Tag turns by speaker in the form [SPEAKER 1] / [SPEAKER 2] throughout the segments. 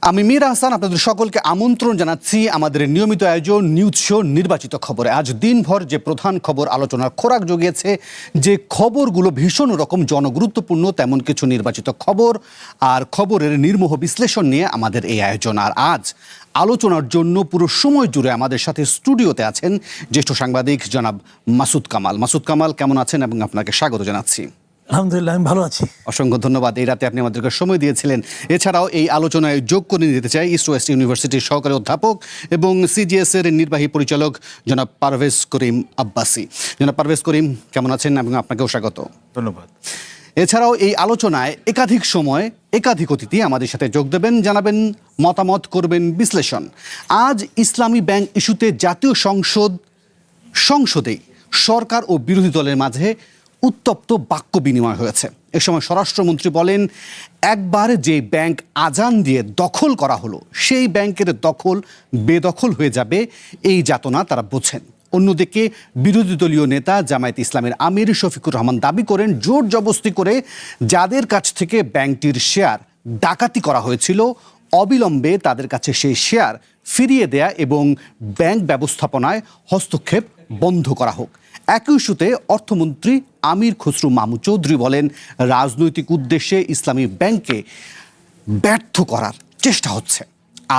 [SPEAKER 1] আমি মীর আহসান আপনাদের সকলকে আমন্ত্রণ জানাচ্ছি আমাদের নিয়মিত আয়োজন নিউজ শো নির্বাচিত খবরে। আজ দিনভর যে প্রধান খবর আলোচনার খোরাক জুগিয়েছে, যে খবরগুলো ভীষণ রকম জনগুরুত্বপূর্ণ, তেমন কিছু নির্বাচিত খবর আর খবরের নির্মোহ বিশ্লেষণ নিয়ে আমাদের এই আয়োজন। আর আজ আলোচনার জন্য পুরো সময় জুড়ে আমাদের সাথে স্টুডিওতে আছেন জ্যেষ্ঠ সাংবাদিক জনাব মাসুদ কামাল। মাসুদ কামাল, কেমন আছেন এবং আপনাকে স্বাগত জানাচ্ছি।
[SPEAKER 2] আলহামদুলিল্লাহ, আমি ভালো আছি।
[SPEAKER 1] অসংখ্য ধন্যবাদ, এই রাতে আপনি আমাদেরকে সময় দিয়েছিলেন। এছাড়াও এই আলোচনায় যোগ করে নিতে চাই ইস্ট ওয়েস্ট ইউনিভার্সিটির সহকারী অধ্যাপক এবং সিজিএস এর নির্বাহী পরিচালক জনাব পারভেজ করিম আব্বাসী। জনাব পারভেজ করিম, কেমন আছেন এবং আপনাকেও স্বাগত।
[SPEAKER 3] ধন্যবাদ।
[SPEAKER 1] এছাড়াও এই আলোচনায় একাধিক সময় একাধিক অতিথি আমাদের সাথে যোগ দেবেন, জানাবেন মতামত, করবেন বিশ্লেষণ। আজ ইসলামী ব্যাংক ইস্যুতে জাতীয় সংসদে সরকার ও বিরোধী দলের মাঝে উত্তপ্ত বাক্য বিনিময় হয়েছে। এ সময় স্বরাষ্ট্রমন্ত্রী বলেন, একবার যে ব্যাংক আজান দিয়ে দখল করা হলো, সেই ব্যাংকের দখল বেদখল হয়ে যাবে, এই যাতনা তারা বোঝেন। অন্যদিকে বিরোধী দলীয় নেতা জামায়াতে ইসলামের আমির শফিকুর রহমান দাবি করেন, জোর জবরদস্তি করে যাদের কাছ থেকে ব্যাংকটির শেয়ার ডাকাতি করা হয়েছিল, অবিলম্বে তাদের কাছে সেই শেয়ার ফিরিয়ে দেয়া এবং ব্যাংক ব্যবস্থাপনায় হস্তক্ষেপ বন্ধ করা হোক। একই ইস্যুতে অর্থমন্ত্রী আমির খসরু মাহমুদ চৌধুরী বলেন, রাজনৈতিক উদ্দেশ্যে ইসলামী ব্যাংককে ব্যর্থ করার চেষ্টা হচ্ছে।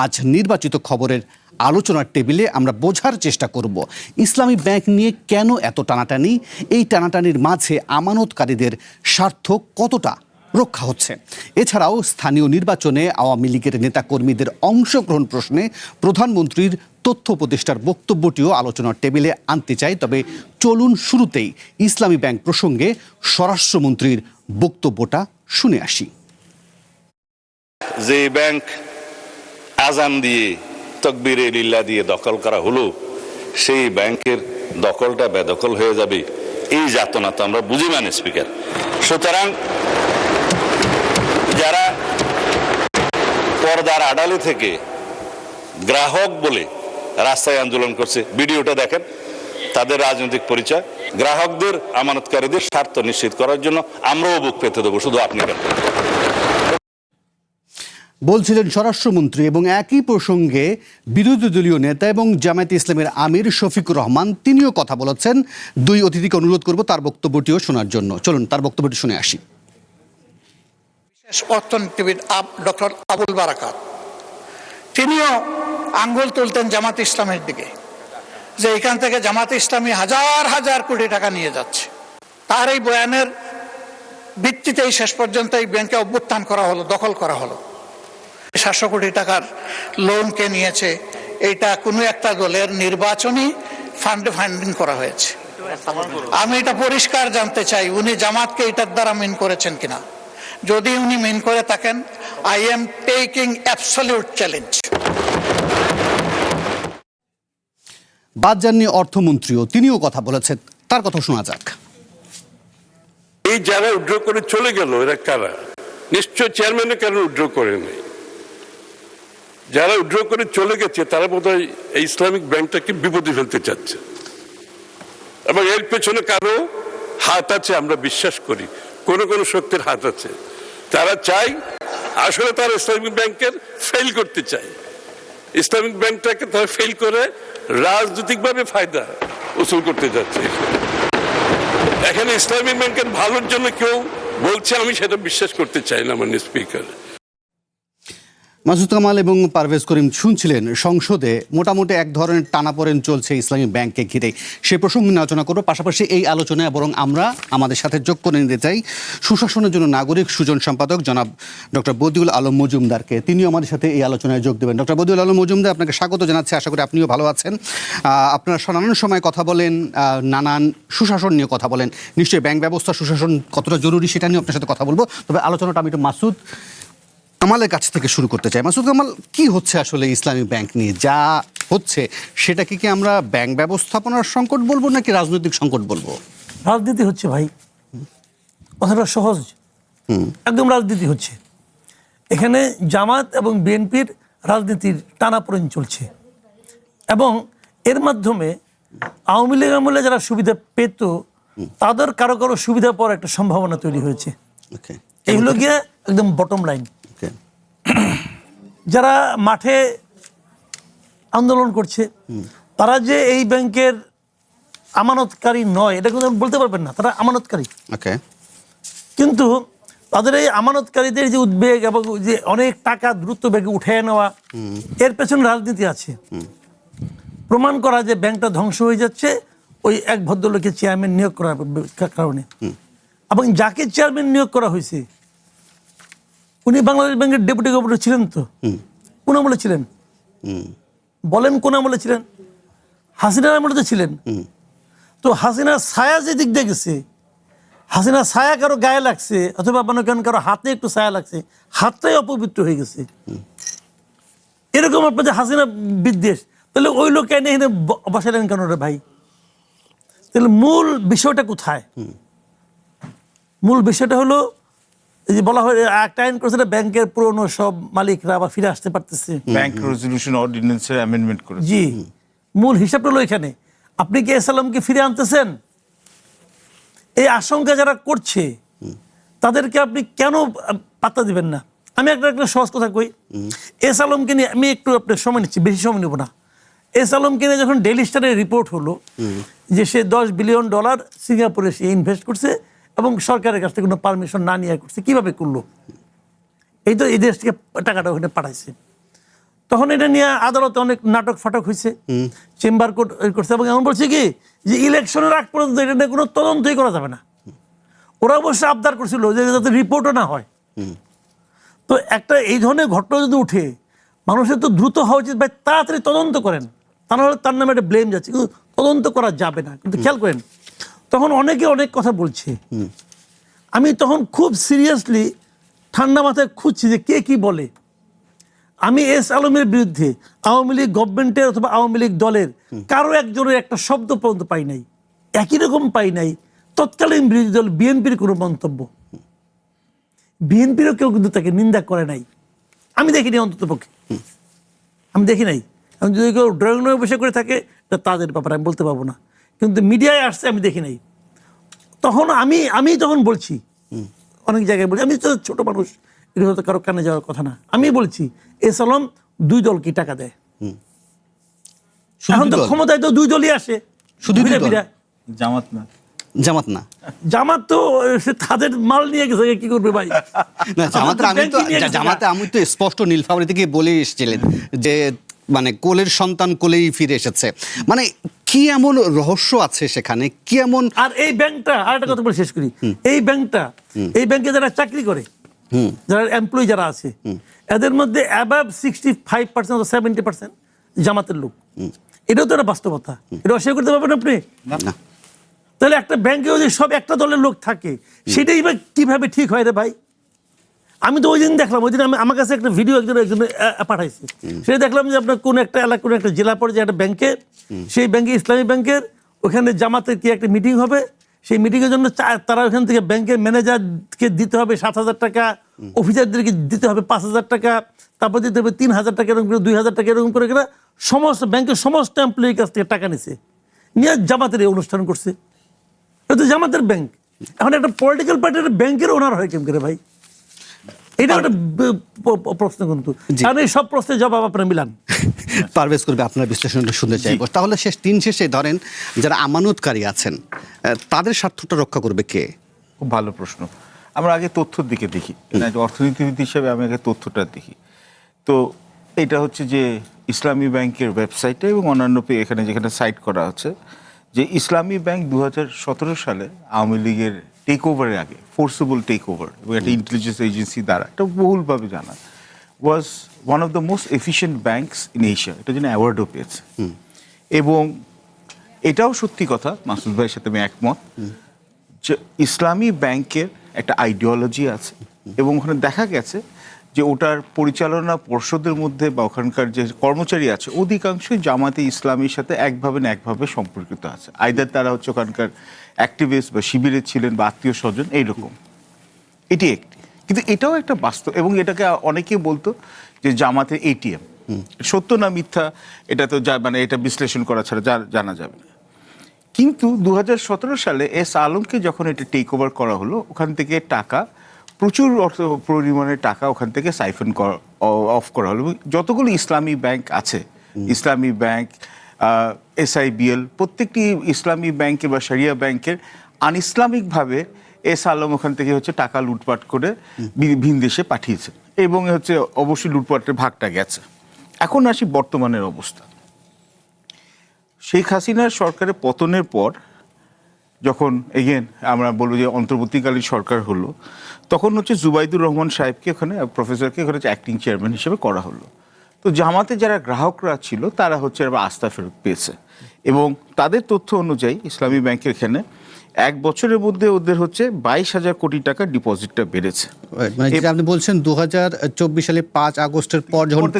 [SPEAKER 1] আজ নির্বাচিত খবরের আলোচনার টেবিলে আমরা বোঝার চেষ্টা করব ইসলামী ব্যাংক নিয়ে কেন এত টানাটানি, এই টানাটানির মাঝে আমানতকারীদের স্বার্থ কতটা রক্ষা হচ্ছে। এছাড়াও স্থানীয় নির্বাচনে আওয়ামী লীগের নেতাকর্মীদের অংশগ্রহণ প্রশ্নে প্রধানমন্ত্রীর তথ্য উপদেষ্টার বক্তব্যটিও আলোচনার টেবিলে আনতে চাই। তবে চলুন শুরুতেই ইসলামী ব্যাংক প্রসঙ্গে স্বরাষ্ট্রমন্ত্রীর বক্তব্যটা শুনে আসি।
[SPEAKER 4] যে ব্যাংক আজান দিয়ে তকবীরে লিল্লাহ দিয়ে দখল করা হলো, সেই ব্যাংকের দখলটা বেদখল হয়ে যাবে, এই যাতনা তো আমরা বুঝি মানে স্পিকার। সুতরাং যারা পর্দার আড়ালে থেকে গ্রাহক বলে রাস্তায় আন্দোলন করছে, ভিডিওটা দেখেন, তাদের রাজনৈতিক পরিচয়। গ্রাহকদের, আমানতকারীদের স্বার্থ নিশ্চিত করার জন্য আমরাও বুক পেতে দেবো, শুধু আপনি কেন,
[SPEAKER 1] বলছিলেন স্বরাষ্ট্রমন্ত্রী। এবং একই প্রসঙ্গে বিরোধী দলীয় নেতা এবং জামায়াতে ইসলামের আমির শফিকুর রহমান, তিনিও কথা বলেছেন। দুই অতিথিকে অনুরোধ করব তার বক্তব্যটিও শোনার জন্য। চলুন তার বক্তব্যটি শুনে আসি।
[SPEAKER 5] বিশেষ অর্থনীতিবিদ ডক্টর আবুল বারাকাত, তিনিও আঙ্গুল তুলতেন জামাত ইসলামের দিকে, যে এখান থেকে জামাত ইসলামী হাজার হাজার কোটি টাকা নিয়ে যাচ্ছে। তার এই বয়ানের ভিত্তিতেই শেষ পর্যন্ত এই ব্যাংকে অভ্যুত্থান করা হলো, দখল করা হলো। 700 কোটি টাকার লোন কে নিয়েছে, এটা কোনো একটা দলের নির্বাচনী ফান্ডিং করা হয়েছে। আমি এটা পরিষ্কার জানতে চাই, উনি জামাতকে এটার দ্বারা মিন করেছেন কিনা। যদি উনি মিন করে থাকেন, I am taking absolute challenge.
[SPEAKER 1] বাদ যাননি অর্থমন্ত্রীও, তিনিও কথা বলেছেন, তার কথা শোনা যাক।
[SPEAKER 6] এই যারা উইথড্র করে চলে গেল, এরা কারা? নিশ্চয় চেয়ারম্যানের কারণে উইথড্র করে নেই। যারা উইথড্র করে চলে গেছে তারা বোধহয় এই ইসলামিক ব্যাংকটাকে বিপদে ফেলতে চাচ্ছে, এবং এর পেছনে কারো হাত আছে। আমরা বিশ্বাস করি কোন কোন শক্তির হাত আছে। তারা চায়, আসলে তারা ইসলামিক ব্যাংকের ফেল করতে চায়। ইসলামিক ব্যাংকটাকে তারা ফেল করে রাজনৈতিকভাবে ফায়দা উসুল করতে যাচ্ছে। এখানে ইসলামিক ব্যাংকের ভালোর জন্য কেউ বলছে, আমি সেটা বিশ্বাস করতে চাই না মাননীয় স্পিকার।
[SPEAKER 1] মাসুদ কামাল এবং পারভেজ করিম শুনছিলেন, সংসদে মোটামুটি এক ধরনের টানাপোড়েন চলছে ইসলামী ব্যাংককে ঘিরে। সে প্রসঙ্গ নিয়ে আলোচনা করব। পাশাপাশি এই আলোচনায় বরং আমরা আমাদের সাথে যোগ করে নিতে চাই সুশাসনের জন্য নাগরিক সুজন সম্পাদক জনাব ডক্টর বদিউল আলম মজুমদারকে। তিনিও আমাদের সাথে এই আলোচনায় যোগ দেবেন। ডক্টর বদিউল আলম মজুমদার, আপনাকে স্বাগত জানাচ্ছি। আশা করি আপনিও ভালো আছেন। আপনারা নানান সময় কথা বলেন, নানান সুশাসন নিয়ে কথা বলেন। নিশ্চয়ই ব্যাংক ব্যবস্থা, সুশাসন কতটা জরুরি সেটা নিয়ে আপনার সাথে কথা বলবো। তবে আলোচনাটা আমি একটু মাসুদ কামালের কাছ থেকে শুরু করতে চাই। মাসুদ কামাল, কি হচ্ছে আসলে ইসলামী ব্যাংক নিয়ে? যা হচ্ছে সেটাকে কি আমরা ব্যাংক ব্যবস্থাপনার সংকট বলবো নাকি রাজনৈতিক সংকট বলবো?
[SPEAKER 2] রাজনীতি হচ্ছে ভাই, কথাটা সহজ, একদম রাজনীতি হচ্ছে। এখানে জামাত এবং বিএনপির রাজনীতির টানাপোড়েন চলছে, এবং এর মাধ্যমে আওয়ামী লীগ আমলে যারা সুবিধা পেত তাদের কারো কারো সুবিধা পাওয়ার একটা সম্ভাবনা তৈরি হয়েছে। এই হলো গিয়ে একদম বটম লাইন। যারা মাঠে আন্দোলন করছে তারা যে এই ব্যাংকের আমানতকারী নয় এটা কিন্তু বলতে পারবেন না, তারা আমানতকারী।
[SPEAKER 1] ওকে,
[SPEAKER 2] কিন্তু তাদের এই আমানতকারীদের যে উদ্বেগ এবং যে অনেক টাকা দ্রুত বেগে উঠে নেওয়া, এর পেছনে রাজনীতি আছে। প্রমাণ করা যে ব্যাংকটা ধ্বংস হয়ে যাচ্ছে ওই এক ভদ্রলোকের চেয়ারম্যান নিয়োগ করার কারণে। এবং যাকে চেয়ারম্যান নিয়োগ করা হয়েছে উনি বাংলাদেশ ব্যাংকের ডেপুটি গভর্নর ছিলেন। তো কোন আমলে ছিলেন বলেন, কোন আমলে ছিলেন? হাসিনার আমলে তো ছিলেন। তো হাসিনার ছায়া যে দিক দিয়ে গেছে, হাসিনার ছায়া কারো গায়ে লাগছে অথবা মনে করেন কারো হাতে একটু ছায়া লাগছে, হাতটাই অপবিত্র হয়ে গেছে, এরকম আপনাদের হাসিনা বিদ্বেষ, তাহলে ওই লোক এনে এনে বসালেন কেন রে ভাই? তাহলে মূল বিষয়টা কোথায়? মূল বিষয়টা হলো এই যে বলা হয় একটা আইন করেছে ব্যাংকের পুরনো সব মালিকরা আবার ফিরে আসতে পারতেছে,
[SPEAKER 3] ব্যাংক রেজলিউশন অর্ডিন্যান্সের অ্যামেন্ডমেন্ট করেছে।
[SPEAKER 2] জি, মূল হিসাবটা হলো এখানে। আপনি কি এসালামকে ফিরে আনতেছেন? এই আশঙ্কা যারা করছে তাদেরকে আপনি কেন পাত্তা দিবেন না? আমি একটা সহজ কথা কই, এস আলমকে নিয়ে আমি একটু আপনার সময় নিচ্ছি, বেশি সময় নেব না। এস আলমকে নিয়ে যখন ডেইলি স্টারের রিপোর্ট হলো যে সে $10 বিলিয়ন সিঙ্গাপুরে সে ইনভেস্ট করছে এবং সরকারের কাছ থেকে কোনো পারমিশন না নিয়ে করছে, কিভাবে করলো? এই তো এই দেশ থেকে টাকাটা ওখানে পাঠাইছে। তখন এটা নিয়ে আদালতে অনেক নাটক ফাটক হয়েছে, চেম্বার কোর্ট করছে এবং এমন বলছে কি যে ইলেকশনের আগ পর্যন্ত এটা নিয়ে কোনো তদন্তই করা যাবে না। ওরা অবশ্য আবদার করছিল যে যাতে রিপোর্টও না হয়। তো একটা এই ধরনের ঘটনা যদি উঠে, মানুষের তো দ্রুত হওয়া উচিত, ভাই তাড়াতাড়ি তদন্ত করেন, তা নাহলে তার নামে একটা ব্লেম যাচ্ছে, কিন্তু তদন্ত করা যাবে না। কিন্তু খেয়াল করেন তখন অনেকে অনেক কথা বলছে, আমি তখন খুব সিরিয়াসলি ঠান্ডা মাথায় খুঁজছি যে কে কি বলে। আমি এস আলমের বিরুদ্ধে আওয়ামী লীগ গভর্নমেন্টের অথবা আওয়ামী লীগ দলের কারো একজনের একটা শব্দ পর্যন্ত পাই নাই, একই রকম পাই নাই তৎকালীন বিরোধী দল বিএনপির কোনো মন্তব্য। বিএনপিরও কেউ কিন্তু তাকে নিন্দা করে নাই, আমি দেখিনি, অন্তত পক্ষে আমি দেখি নাই। আমি যদি কেউ ড্রয়িং রুমে বসে করে থাকে এটা তাদের ব্যাপারে আমি বলতে পারবো না, কিন্তু মিডিয়ায় আসছে আমি দেখি নাই। তখন আমি তখন বলছি, অনেক জায়গায় বলছি, আমি তো ছোট মানুষ, এটা তো কারো কানে যাওয়ার কথা না। আমি বলছি এস আলম 2 দলকে টাকা দেয়, এখন তো ক্ষমতায় তো 2 দলই আসে,
[SPEAKER 1] শুধু দুই দল?
[SPEAKER 3] জামাত না,
[SPEAKER 1] জামাত না,
[SPEAKER 2] জামাত তো সে তাদের মাল নিয়ে গেছে, কি করবে ভাই?
[SPEAKER 1] না জামাতে আমি তো স্পষ্ট নীলফামারী থেকে বলে এসেছিলেন যে মানে কোলের সন্তান কোলেই ফিরে এসেছে, মানে কি এমন রহস্য আছে সেখানে, কি এমন?
[SPEAKER 2] আর এই ব্যাংকটা আরেকটা কথা বলে শেষ করি, এই ব্যাংকে যারা চাকরি করে, যারা এমপ্লয়ি যারা আছে, এদের মধ্যে অ্যাবাভ 65% অথবা 70% জামাতের লোক। এটাও তো একটা বাস্তবতা, এটা অস্বীকার করতে পারবেন আপনি?
[SPEAKER 1] না।
[SPEAKER 2] তাহলে একটা ব্যাংকে যদি সব একটা দলের লোক থাকে, সেটাই বা কিভাবে ঠিক হয় রে ভাই? আমি তো ওই দিন দেখলাম, ওই দিন আমার কাছে একটা ভিডিও একজন পাঠাইছে, সেটা দেখলাম যে আপনার কোন একটা এলাকা, কোন একটা জেলা পর্যায়ে একটা ব্যাংকে, সেই ব্যাংকে ইসলামী ব্যাংকের ওখানে জামাতের কি একটা মিটিং হবে, সেই মিটিংয়ের জন্য তারা ওখান থেকে ব্যাংকের ম্যানেজারকে দিতে হবে 7,000 টাকা, অফিসারদেরকে দিতে হবে 5,000 টাকা, তারপর দিতে হবে 3,000 টাকা, এরকম করে 2,000 টাকা, এরকম করে সমস্ত ব্যাংকের সমস্ত এমপ্লয়ির কাছ থেকে টাকা নিছে, নিয়ে জামাতের এই অনুষ্ঠান করছে। এটা তো জামাতের ব্যাংক। এখন একটা পলিটিক্যাল পার্টির ব্যাংকের ওনার হয় কেমন করে ভাই? এটা একটা প্রশ্ন, কিন্তু এই সব প্রশ্নের জবাব আপনারা মিলান।
[SPEAKER 1] পারভেজ করবে আপনার বিশ্লেষণটা শুনতে চাইব। তাহলে শেষে ধরেন যারা আমানতকারী আছেন তাদের স্বার্থটা রক্ষা করবে কে?
[SPEAKER 3] খুব ভালো প্রশ্ন। আমরা আগে তথ্যের দিকে দেখি, অর্থনীতিবিদ হিসেবে আমি আগে তথ্যটা দেখি। তো এটা হচ্ছে যে ইসলামী ব্যাংকের ওয়েবসাইটে এবং অন্যান্য এখানে যেখানে সাইট করা হচ্ছে যে ইসলামী ব্যাংক 2017 সালে আওয়ামী লীগের টেক ওভারের আগে, ফোর্সেবল টেক ওভার এবং একটা ইন্টেলিজেন্স এজেন্সি দ্বারা, এটা বহুলভাবে জানা, was one of the most efficient banks in Asia. এটার জন্য অ্যাওয়ার্ডও পেয়েছে। এবং এটাও সত্যি কথা, মাসুদ ভাইয়ের সাথে আমি একমত যে ইসলামী ব্যাংকের একটা আইডিওলজি আছে এবং ওখানে দেখা গেছে যে ওটার পরিচালনা পর্ষদের মধ্যে বা ওখানকার যে কর্মচারী আছে অধিকাংশই জামাতে ইসলামীর সাথে একভাবে না একভাবে সম্পর্কিত আছে, আইদার তারা হচ্ছে ওখানকার অ্যাক্টিভিস্ট বা শিবিরে ছিলেন বা আত্মীয় স্বজন এইরকম। এটি একটি, কিন্তু এটাও একটা বাস্তব এবং এটাকে অনেকেই বলতো যে জামাতের এটিএম। সত্য না মিথ্যা এটা তো মানে এটা বিশ্লেষণ করা ছাড়া জানা যাবে না। কিন্তু 2017 সালে এস আলমকে যখন এটা টেক ওভার করা হলো, ওখান থেকে টাকা প্রচুর অর্থ পরিমাণে টাকা ওখান থেকে সাইফন অফ করা হলো। এবং যতগুলো ইসলামী ব্যাংক আছে, ইসলামী ব্যাংক, SIBL, প্রত্যেকটি ইসলামী ব্যাংকের বা শরিয়া ব্যাংকের আনইসলামিকভাবে এস আলম ওখান থেকে হচ্ছে টাকা লুটপাট করে ভিন দেশে পাঠিয়েছে, এবং হচ্ছে অবশ্যই লুটপাটের ভাগটা গেছে। এখন আসি বর্তমানের অবস্থা। শেখ হাসিনার সরকারের পতনের পর যখন এগেন আমরা বলবো যে অন্তর্বর্তীকালীন সরকার হলো, তখন হচ্ছে জুবাইদুর রহমান সাহেবকে ওখানে, প্রফেসরকে ওখানে অ্যাক্টিং চেয়ারম্যান হিসেবে করা হলো। তো জামাতে যারা গ্রাহকরা ছিল তারা হচ্ছে আবার আস্থা ফেরত পেয়েছে, এবং তাদের তথ্য অনুযায়ী ইসলামী ব্যাংকের এখানে 1 বছরের মধ্যে ওদের হচ্ছে 22,000 কোটি টাকা ডিপোজিটটা বেড়েছে।
[SPEAKER 1] মানে যেটা আপনি বলছেন 2024 সালে 5 আগস্টের পর যখন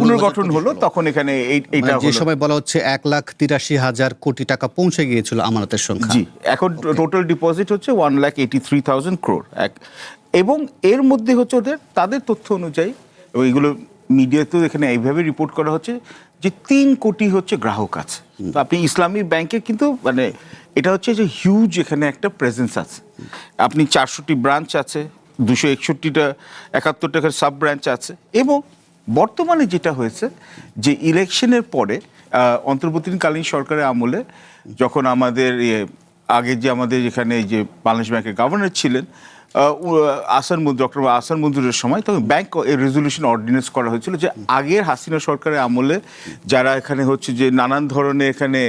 [SPEAKER 3] পুনর্গঠন হলো তখন এখানে এইটা
[SPEAKER 1] যে সময় বলা হচ্ছে 1,83,000 কোটি টাকা পৌঁছে গিয়েছিল আমানতের সংখ্যা।
[SPEAKER 3] জি, এখন টোটাল ডিপোজিট হচ্ছে 1,83,000 crore। এবং এর মধ্যে হচ্ছে তাদের তথ্য অনুযায়ী, এবং এগুলো মিডিয়াতেও এখানে এইভাবে রিপোর্ট করা হচ্ছে যে 3 কোটি হচ্ছে গ্রাহক আছে। তো আপনি ইসলামী ব্যাংকে কিন্তু মানে এটা হচ্ছে যে হিউজ এখানে একটা প্রেজেন্স আছে। আপনি 400টি ব্রাঞ্চ আছে, 271 টাকার সাব ব্রাঞ্চ আছে। এবং বর্তমানে যেটা হয়েছে যে ইলেকশনের পরে অন্তর্বর্তীকালীন সরকারের আমলে যখন আমাদের আগে যে আমাদের এখানে যে বাংলাদেশ ব্যাংকের গভর্নর ছিলেন ডক্টর আহসান মঞ্জুরের সময়, তখন ব্যাংক রেজলিউশন অর্ডিন্যান্স করা হয়েছিল যে আগের হাসিনা সরকারের আমলে যারা এখানে হচ্ছে যে নানান ধরনের এখানে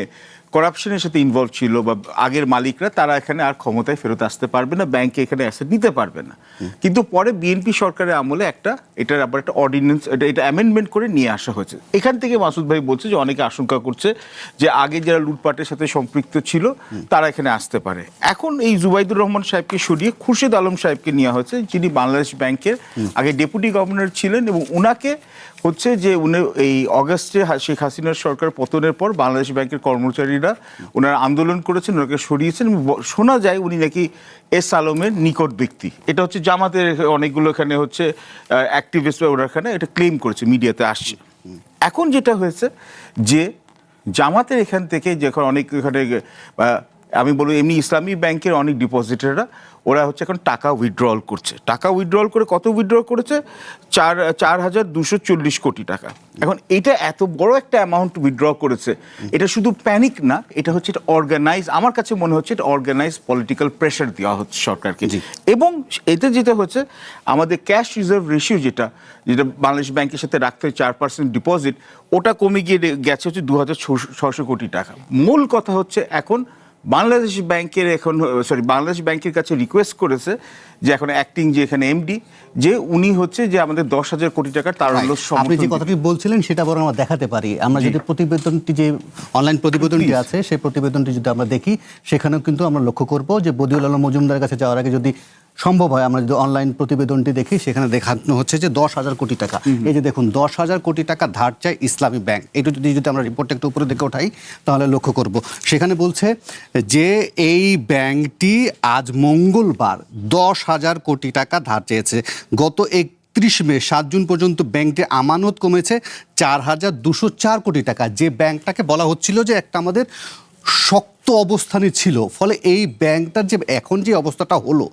[SPEAKER 3] করাপশনের সাথে ইনভলভ ছিল বা আগের মালিকরা, তারা এখানে আর ক্ষমতায় ফেরত আসতে পারবে না, ব্যাংকে এখানে অ্যাসেট নিতে পারবে না। কিন্তু পরে বিএনপি সরকারের আমলে এটার আবার একটা অর্ডিন্যান্স, এটা অ্যামেন্ডমেন্ট করে নিয়ে আসা হয়েছে। এখান থেকে মাসুদ ভাই বলছে যে অনেকে আশঙ্কা করছে যে আগে যারা লুটপাটের সাথে সম্পৃক্ত ছিল তারা এখানে আসতে পারে। এখন এই জুবাইদুর রহমান সাহেবকে সরিয়ে খুরশেদ আলম সাহেবকে নেওয়া হয়েছে, যিনি বাংলাদেশ ব্যাংকের আগে ডেপুটি গভর্নর ছিলেন, এবং ওনাকে হচ্ছে যে উনি এই অগাস্টে শেখ হাসিনার সরকার পতনের পর বাংলাদেশ ব্যাংকের কর্মচারীরা ওনারা আন্দোলন করেছেন, ওনাকে সরিয়েছেন। শোনা যায় উনি নাকি এস আলমের নিকট ব্যক্তি। এটা হচ্ছে জামাতের অনেকগুলো এখানে হচ্ছে অ্যাক্টিভিস্ট ওরা এখানে এটা ক্লেম করেছে, মিডিয়াতে আসছে। এখন যেটা হয়েছে যে জামাতের এখান থেকে যখন অনেক এখানে আমি বলবো এমনি ইসলামী ব্যাংকের অনেক ডিপোজিটাররা ওরা হচ্ছে এখন টাকা উইথড্রল করছে। টাকা উইথড্রল করে কত উইথড্রল করেছে? 4,240 কোটি টাকা। এখন এটা এত বড় একটা অ্যামাউন্ট উইথড্র করেছে, এটা শুধু প্যানিক না, এটা হচ্ছে এটা অর্গানাইজ, আমার কাছে মনে হচ্ছে এটা অর্গানাইজ পলিটিক্যাল প্রেশার দেওয়া হচ্ছে সরকারকে। এবং এতে যেটা হচ্ছে আমাদের ক্যাশ রিজার্ভ রেশিও যেটা বাংলাদেশ ব্যাংকের সাথে রাখতে হয় 4% ডিপোজিট, ওটা কমে গিয়ে গেছে হচ্ছে 2,600 কোটি টাকা। মূল কথা হচ্ছে এখন বাংলাদেশ ব্যাংকের কাছে রিকোয়েস্ট করেছে যে এখন অ্যাক্টিং যে এখানে এমডি যে উনি হচ্ছে যে আমাদের 10,000 কোটি টাকার তারল্য
[SPEAKER 1] আপনি যে কথাটি বলছিলেন সেটা বরং আমরা দেখাতে পারি। আমরা যদি প্রতিবেদনটি, যে অনলাইন প্রতিবেদনটি আছে সেই প্রতিবেদনটি যদি আমরা দেখি, সেখানেও কিন্তু আমরা লক্ষ্য করব যে বদিউল আলম মজুমদারের কাছে যাওয়ার আগে যদি সম্ভব হয় আমরা যদি অনলাইন প্রতিবেদনটি দেখি, সেখানে দেখানো হচ্ছে যে 10,000 কোটি টাকা। এই যে দেখুন 10,000 কোটি টাকা ধার চায় ইসলামী ব্যাংক। এটা যদি আমরা রিপোর্টটা একটু উপরে দেখে ওঠাই তাহলে লক্ষ্য করব সেখানে বলছে যে এই ব্যাংকটি আজ মঙ্গলবার 10,000 কোটি টাকা ধার চেয়েছে। গত 31 মে 7 জুন পর্যন্ত ব্যাংকটির আমানত কমেছে 4,204 কোটি টাকা, যে ব্যাংকটাকে বলা হচ্ছিল যে একটা আমাদের শক্ত অবস্থানে ছিল। ফলে এই ব্যাংকটার যে এখন যে অবস্থাটা হলো,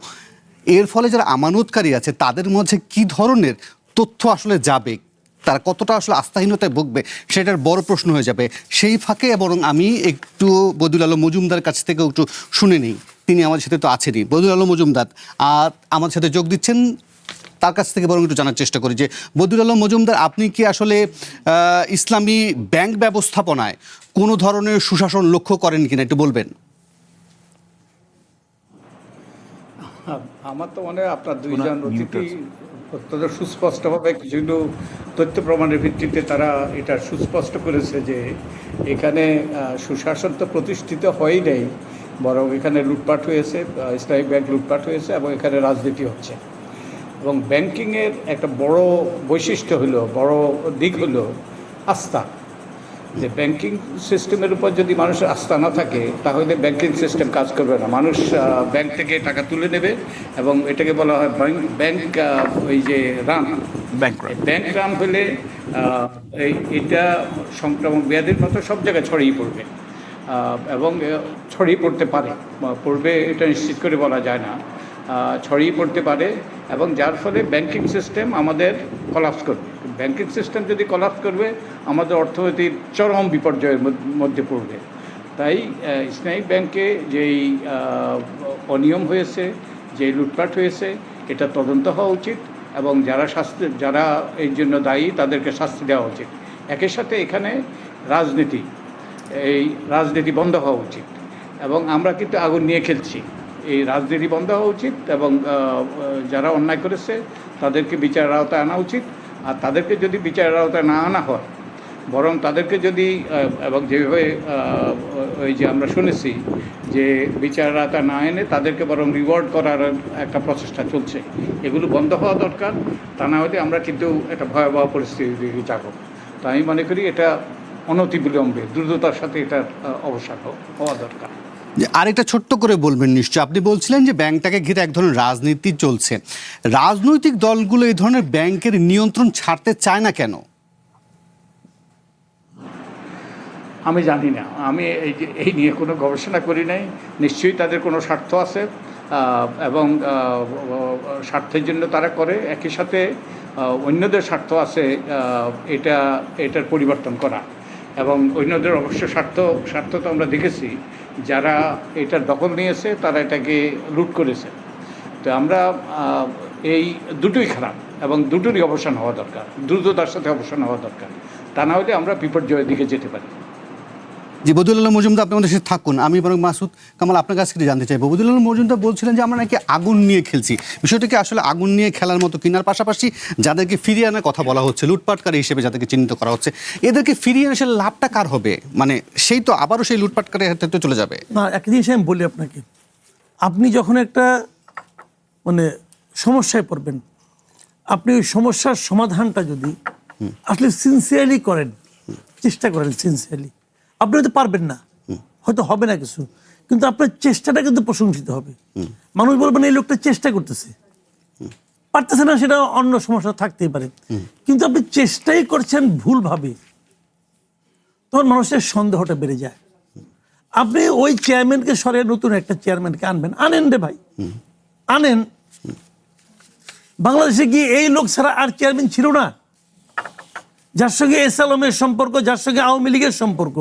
[SPEAKER 1] এর ফলে যারা আমানতকারী আছে তাদের মধ্যে কি ধরনের তথ্য আসলে যাবে, তারা কতটা আসলে আস্থাহীনতায় ভুগবে, সেটার বড় প্রশ্ন হয়ে যাবে। সেই ফাঁকে বরং আমি একটু বদিউল আলম মজুমদার কাছ থেকে একটু শুনে নিই, তিনি আমাদের সাথে তো আছেনই। বদিউল আলম মজুমদার আর আমাদের সাথে যোগ দিচ্ছেন, তার কাছ থেকে বরং একটু জানার চেষ্টা করি যে বদিউল আলম মজুমদার, আপনি কি আসলে ইসলামী ব্যাংক ব্যবস্থাপনায় কোনো ধরনের সুশাসন লক্ষ্য করেন কিনা একটু বলবেন?
[SPEAKER 7] আমার তো মনে হয় আপনার দুইজন অতিথি অত্যন্ত সুস্পষ্টভাবে কিছু তথ্য প্রমাণের ভিত্তিতে তারা এটা সুস্পষ্ট করেছে যে এখানে সুশাসন তো প্রতিষ্ঠিত হয়ই নেই, বরং এখানে লুটপাট হয়েছে, ইসলামিক ব্যাংক লুটপাট হয়েছে এবং এখানে রাজনীতি হচ্ছে। এবং ব্যাংকিংয়ের একটা বড় বৈশিষ্ট্য হলো, বড় দিক হলো আস্থা। যে ব্যাংকিং সিস্টেমের উপর যদি মানুষের আস্থা না থাকে তাহলে ব্যাংকিং সিস্টেম কাজ করবে না। মানুষ ব্যাংক থেকে টাকা তুলে নেবে এবং এটাকে বলা হয় ব্যাংক ওই যে ব্যাংক রান হলে এটা সংক্রামক ব্যাধির মতো সব জায়গায় ছড়িয়ে পড়বে এবং ছড়িয়ে পড়তে পারে, পড়বে এটা নিশ্চিত করে বলা যায় না। ছড়িয়ে পড়তে পারে এবং যার ফলে ব্যাংকিং সিস্টেম আমাদের কলাপস করবে। ব্যাংকিং সিস্টেম যদি কলাপস করবে আমাদের অর্থনীতির চরম বিপর্যয়ের মধ্যে পড়বে। তাই ইসলামী ব্যাংকে যেই অনিয়ম হয়েছে, যে লুটপাট হয়েছে, এটা তদন্ত হওয়া উচিত এবং যারা এর জন্য দায়ী তাদেরকে শাস্তি দেওয়া উচিত। একই সাথে এখানে রাজনীতি বন্ধ হওয়া উচিত এবং আমরা কিন্তু আগুন নিয়ে খেলছি। এই রাজনীতি বন্ধ হওয়া উচিত এবং যারা অন্যায় করেছে তাদেরকে বিচারের আওতায় আনা উচিত। আর তাদেরকে যদি বিচারের আওতায় না আনা হয়, বরং তাদেরকে যদি এবং যেভাবে ওই যে আমরা শুনেছি যে বিচারের আওতায় না এনে তাদেরকে বরং রিওয়ার্ড করার একটা প্রচেষ্টা চলছে, এগুলো বন্ধ হওয়া দরকার। তা না হলে আমরা কিন্তু একটা ভয়াবহ পরিস্থিতির দিকে যাব। তো আমি মনে করি এটা অনতিবিলম্বে দ্রুততার সাথে এটার অবসান হওয়া দরকার।
[SPEAKER 1] যে আরেকটা ছোট্ট করে বলবেন নিশ্চয়, আপনি বলছিলেন যে ব্যাংকটাকে ঘিরে এক ধরনের রাজনীতি চলছে। রাজনৈতিক দলগুলো এই ধরনের ব্যাংকের নিয়ন্ত্রণ ছাড়তে চায় না কেন?
[SPEAKER 7] আমি জানি না, আমি এই নিয়ে কোনো গবেষণা করি নাই। নিশ্চয়ই তাদের কোনো স্বার্থ আছে এবং স্বার্থের জন্য তারা করে। একই সাথে অন্যদের স্বার্থ আছে এটার পরিবর্তন করা এবং অন্যদের অবশ্য স্বার্থ তো আমরা দেখেছি, যারা এটার দখল নিয়েছে তারা এটাকে লুট করেছে। তো আমরা এই দুটোই খারাপ এবং দুটোরই অবসান হওয়া দরকার, দ্রুততার সাথে অবসান হওয়া দরকার। তা না হলে আমরা বিপর্যয়ের দিকে যেতে পারি।
[SPEAKER 1] জি, বদিউল আলম মজুমদার, আপনি আমাদের সাথে থাকুন। আমি বরং মাসুদ কামাল আপনার কাছ থেকে জানতে চাইবো, বদিউল আলম মজুমদার বলছিলেন যে আমরা নাকি আগুন নিয়ে খেলছি। বিষয়টা কি আসলে আগুন নিয়ে খেলার মতো কিনার পাশাপাশি যাদেরকে ফিরিয়ে আনার কথা বলা হচ্ছে, লুটপাটকারী হিসেবে যাদেরকে চিহ্নিত করা হচ্ছে, এদেরকে ফিরিয়ে আনলে লাভটা কার হবে? মানে সেই তো আবারও সেই লুটপাটকারীর হাতে তো চলে যাবে।
[SPEAKER 2] না, একটা জিনিস আমি বলি আপনাকে, আপনি যখন একটা মানে সমস্যায় পড়বেন, আপনি ওই সমস্যার সমাধানটা যদি আসলে সিনসিয়ারলি করেন, চেষ্টা করেন সিনসিয়ারলি, আপনি হয়তো পারবেন না, হয়তো হবে না কিছু, কিন্তু আপনার চেষ্টাটা কিন্তু প্রশংসিত হবে। মানুষ বলবেন এই লোকটা চেষ্টা করতেছে, পারতেছে না সেটা অন্য সমস্যা থাকতেই পারে, কিন্তু আপনি চেষ্টাই করছেন ভুলভাবে, তখন মানুষের সন্দেহটা বেড়ে যায়। আপনি ওই চেয়ারম্যানকে সরিয়ে নতুন একটা চেয়ারম্যানকে আনবেন, আনেন রে ভাই, আনেন। বাংলাদেশে কি এই লোক ছাড়া আর চেয়ারম্যান ছিল না? যার সঙ্গে এস আলমের সম্পর্ক, যার সঙ্গে আওয়ামী লীগের সম্পর্ক,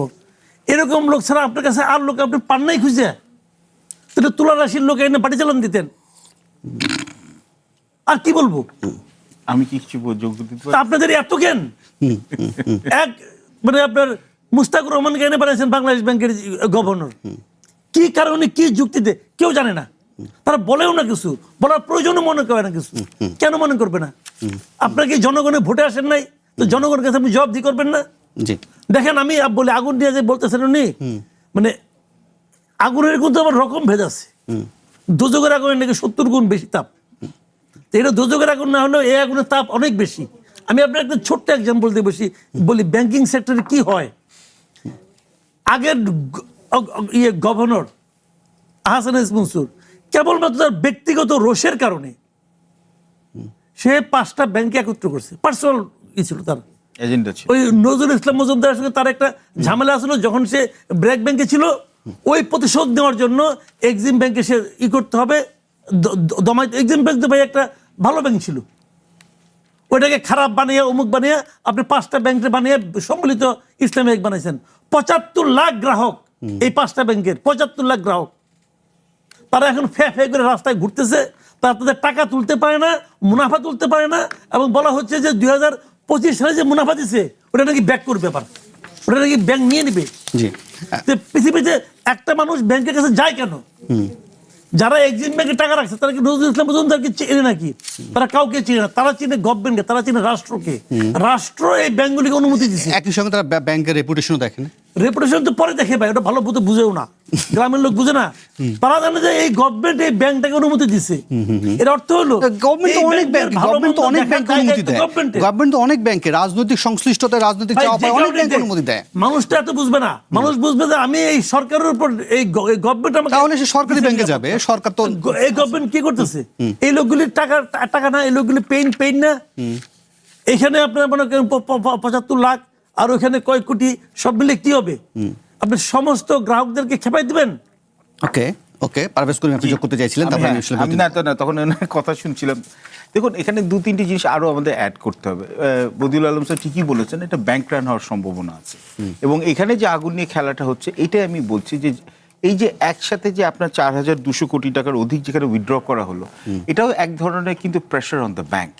[SPEAKER 2] এরকম লোক ছাড়া আপনার কাছে আর লোক আপনি পান নাই খুঁজে? তাহলে তুলা রাশির লোক এনে পাটি চালান দিতেন। আর কি বলবো,
[SPEAKER 3] আমি কি কিছু যোগ্য দিতে পারি?
[SPEAKER 2] আপনাদের এত জ্ঞান, এক মানে আপনার মুস্তাকুর রহমানকে এনে বানিয়েছেন বাংলাদেশ ব্যাংকের গভর্নর। কি কারণে, কি যুক্তিতে কেউ জানে না, তারা বলেও না কিছু, বলার প্রয়োজনও মনে করে না কিছু। কেন মনে করবে না? আপনাকে জনগণের ভোটে আসেন নাই, তো জনগণের কাছে আপনি জবাবদি করবেন না?
[SPEAKER 1] জি,
[SPEAKER 2] দেখেন আমি বলি আগুন নিয়ে যে বলতেছেন উনি, মানে আগুনের কিন্তু আবার রকম ভেদ আছে। দোজকের আগুনের নাকি 70 গুণ বেশি তাপ। তো এটা দোজকের আগুন না হলেও এই আগুনের তাপ অনেক বেশি। আমি আপনার একটা ছোট্ট এক্সাম্পল দিয়ে বলি ব্যাংকিং সেক্টরে কি হয়। আগের গভর্নর আহসান এস মনসুর কেবলমাত্র তার ব্যক্তিগত রোষের কারণে সে 5টা ব্যাংকে একত্র করছে, পার্সোনাল ছিল তার
[SPEAKER 3] এজেন্ডা ছিল।
[SPEAKER 2] ওই নজরুল ইসলাম মজুমদারের সঙ্গে তার একটা ঝামেলা আসলো যখন সে ব্র্যাক ব্যাংকে ছিল। ওই প্রতিশোধ নেওয়ার জন্য এক্সিম ব্যাংকে সে করতে হবে, দমাইতে। এক্সিম ব্যাংক তো ভাই একটা ভালো ব্যাংক ছিল, ওইটাকে খারাপ বানিয়ে অমুক বানিয়ে আপনি 5টা ব্যাংকে বানিয়ে সম্মিলিত ইসলামী ব্যাংক বানাইছেন। 75 লাখ গ্রাহক এই 5টা ব্যাংকের, 75 লাখ গ্রাহক। তারা এখন ফে করে রাস্তায় ঘুরতেছে, তারা তাদের টাকা তুলতে পারে না, মুনাফা তুলতে পারে না, এবং বলা হচ্ছে যে 2025 সালে যে মুনাফা দিছে ওটা নাকি ব্যাক করবে, আবার ওটা নাকি ব্যাংক নিয়ে নিবে।
[SPEAKER 1] জি,
[SPEAKER 2] পৃথিবীতে একটা মানুষ ব্যাংকের কাছে যায় কেন? যারা এক্সিম ব্যাংকে টাকা রাখছে তারা কি নজরুল ইসলাম মজুমদারকে চেনে নাকি? তারা কাউকে চিনে না, তারা চিনে গভর্নমেন্টকে, তারা চিনে রাষ্ট্রকে। রাষ্ট্র এই ব্যাংকগুলিকে অনুমতি দিচ্ছে।
[SPEAKER 1] একই সঙ্গে তারা ব্যাংকের রেপুটেশনও দেখেন।
[SPEAKER 2] রেপুটেশন তো পরে দেখে ভাই, ওটা ভালো মতো বুঝেও না, গ্রামের লোক বুঝে না। তারা জানে যে এই গভর্নমেন্ট এই ব্যাংকটাকে অনুমতি দিচ্ছে। এর অর্থ হলো
[SPEAKER 1] গভর্নমেন্ট তো অনেক ব্যাংক অনুমতি দেয়। গভর্নমেন্ট তো অনেক ব্যাংকে রাজনৈতিক সংশ্লিষ্টতা, রাজনৈতিক চাওয়া পায়, অনেক ব্যাংক অনুমতি দেয়।
[SPEAKER 2] মানুষটা এত বুঝবে না, মানুষ বুঝবে যে আমি এই সরকারের উপর এই গভর্নমেন্ট আমাকে,
[SPEAKER 1] তাহলে সে সরকারি ব্যাংকে যাবে। সরকার তো
[SPEAKER 2] এই গভর্নমেন্ট কি করতেছে? এই লোকগুলির টাকা না, এই লোকগুলি পেইন না। এখানে আপনার মনে করেন 75 লাখ আর ওখানে কয়েক কোটি, সব মিলে কি হবে? আপনি সমস্ত গ্রাহকদেরকে খেপাই দিবেন?
[SPEAKER 1] ওকে ওকে, পারভেজ করিম আপনি যোগ করতে চাইছিলেন, তারপর আমি আসলে
[SPEAKER 3] আমি না তখন ওনার কথা শুনছিলাম। দেখুন এখানে 2-3টি জিনিস আরো আমাদের অ্যাড করতে হবে। বদিউল আলম স্যার ঠিকই বলেছেন, এটা ব্যাংক রান হওয়ার সম্ভাবনা আছে, এবং এখানে যে আগুন নিয়ে খেলাটা হচ্ছে এটাই আমি বলছি যে এই যে একসাথে যে আপনার 4,200 কোটি টাকার অধিক যেখানে উইথড্র করা হলো, এটাও এক ধরনের কিন্তু প্রেশার অন দ্য ব্যাংক।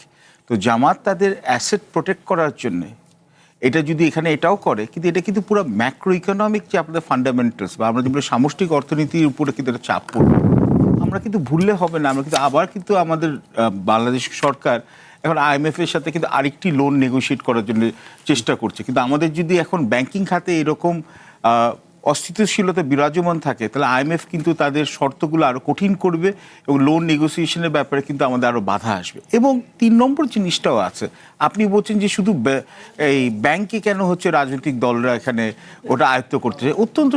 [SPEAKER 3] তো জামাত তাদের অ্যাসেট প্রোটেক্ট করার জন্যে এটা যদি এখানে এটাও করে, কিন্তু এটা কিন্তু পুরো ম্যাক্রো ইকোনমিক যে আপনাদের ফান্ডামেন্টালস বা আমরা যেগুলো সামষ্টিক অর্থনীতির উপরে কিন্তু একটা চাপ পড়বে, আমরা কিন্তু ভুললে হবে না। আমরা কিন্তু আবার কিন্তু আমাদের বাংলাদেশ সরকার এখন IMF এর সাথে কিন্তু আরেকটি লোন নেগোশিয়েট করার জন্য চেষ্টা করছে, কিন্তু আমাদের যদি এখন ব্যাংকিং খাতে এরকম অস্থিতিশীলতা বিরাজমান থাকে, তাহলে IMF কিন্তু তাদের শর্তগুলো আরো কঠিন করবে এবং লোন নেগোসিয়েশনের ব্যাপারে কিন্তু আমাদের আরো বাধা আসবে। এবং 3 নম্বর জিনিসটাও আছে, আপনি বলছেন যে শুধু এই ব্যাংকে কেন হচ্ছে রাজনৈতিক দলরা এখানে ওটা আয়ত্ত করতে চায়, অত্যন্ত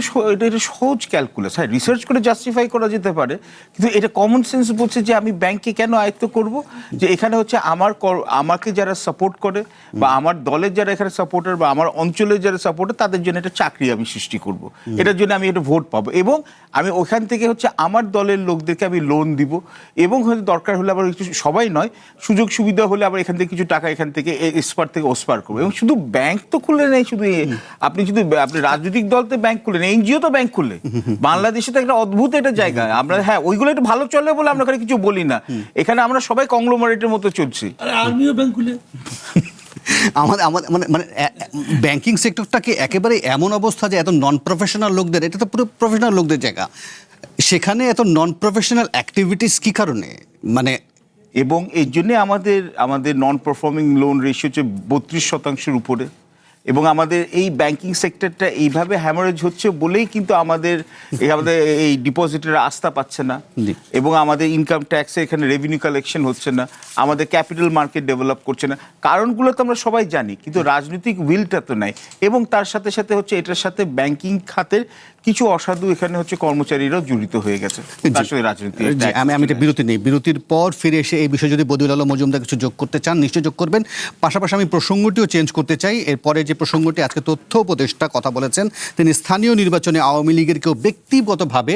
[SPEAKER 3] এটা সহজ ক্যালকুলাস। হ্যাঁ, রিসার্চ করে জাস্টিফাই করা যেতে পারে, কিন্তু এটা কমন সেন্স বলছে যে আমি ব্যাংকে কেন আয়ত্ত করব, যে এখানে হচ্ছে আমাকে যারা সাপোর্ট করে বা আমার দলের যারা এখানে সাপোর্টার বা আমার অঞ্চলের যারা সাপোর্টার, তাদের জন্য একটা চাকরি আমি সৃষ্টি করব, এটার জন্য আমি একটা ভোট পাবো, এবং আমি ওখান থেকে হচ্ছে আমার দলের লোকদেরকে আমি লোন দিব, এবং হয়তো দরকার হলে আবার একটু, সবাই নয়, সুযোগ সুবিধা হলে আবার এখান থেকে কিছু টাকা এখান থেকে এসপার থেকে ওসপার করবো। এবং শুধু ব্যাংক তো খুলে নেই, শুধু আপনি আপনি রাজনৈতিক দলতে ব্যাংক খুলে নেই, NGO তো ব্যাংক খুলে। বাংলাদেশে তো একটা অদ্ভুত একটা জায়গা, আমরা হ্যাঁ ওইগুলো একটু ভালো চলে বলে আমরা এখানে কিছু বলি না, এখানে আমরা সবাই কংগ্লোমারেটের মতো চলছি।
[SPEAKER 2] আর্মিও ব্যাংক খুলে
[SPEAKER 1] মানে ব্যাংকিং সেক্টরটাকে একেবারে এমন অবস্থা যে এত নন প্রফেশনাল লোকদের, এটা তো পুরো প্রফেশনাল লোকদের জায়গা, সেখানে এত নন প্রফেশনাল অ্যাক্টিভিটিস কি কারণে? মানে
[SPEAKER 3] এবং এই জন্যে আমাদের নন পারফর্মিং লোন রেশিও হচ্ছে 32% উপরে, এবং আমাদের এই ব্যাংকিং সেক্টরটা এইভাবে হ্যামারেজ হচ্ছে বলেই কিন্তু আমাদের এই ডিপোজিটের আস্থা পাচ্ছে না, এবং আমাদের ইনকাম ট্যাক্সে এখানে রেভিনিউ কালেকশন হচ্ছে না, আমাদের ক্যাপিটাল মার্কেট ডেভেলপ করছে না। কারণগুলো তো আমরা সবাই জানি, কিন্তু রাজনৈতিক উইলটা তো নাই। এবং তার সাথে সাথে হচ্ছে এটার সাথে ব্যাংকিং খাতের কিছু অসাধু এখানে হচ্ছে কর্মচারীরাও জড়িত হয়ে গেছে আসলে রাজনীতি।
[SPEAKER 1] আমি একটা বিরতি নেই, বিরতির পর ফিরে এসে এই বিষয়ে যদি বদিউল আলম মজুমদার কিছু যোগ করতে চান নিশ্চয়ই যোগ করবেন। পাশাপাশি আমি প্রসঙ্গটিও চেঞ্জ করতে চাই। এরপরে যে প্রসঙ্গটি আজকে তথ্য উপদেষ্টা কথা বলেছেন, তিনি স্থানীয় নির্বাচনে আওয়ামী লীগের কেউ ব্যক্তিগতভাবে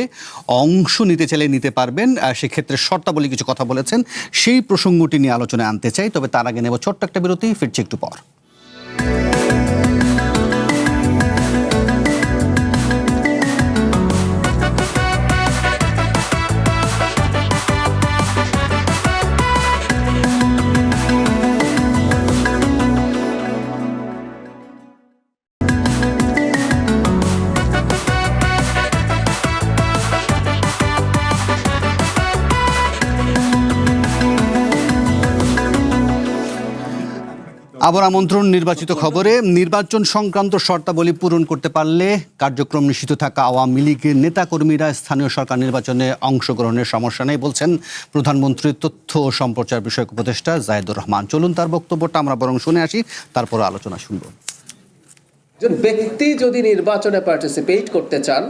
[SPEAKER 1] অংশ নিতে চাইলে নিতে পারবেন, সেক্ষেত্রে শর্তাবলী কিছু কথা বলেছেন, সেই প্রসঙ্গটি নিয়ে আলোচনায় আনতে চাই। তবে তার আগে নেব ছোট্ট একটা বিরতি, ফিরছি একটু পর। আবার আমন্ত্রণ নির্বাচিত খবরে। নির্বাচন সংক্রান্ত শর্তাবলী পূরণ করতে পারলে কার্যক্রম নিষিদ্ধ থাকা আওয়ামী লীগের নেতাকর্মীরা স্থানীয় সরকার নির্বাচনে অংশগ্রহণের সমস্যা নেই বলছেন প্রধানমন্ত্রীর তথ্য ও সম্প্রচার বিষয়ক উপদেষ্টা জায়েদুর রহমান। চলুন তার বক্তব্যটা আমরা বরং শুনে আসি, তারপর আলোচনা শুনব।
[SPEAKER 8] একজন ব্যক্তি যদি নির্বাচনে পার্টিসিপেট করতে চান,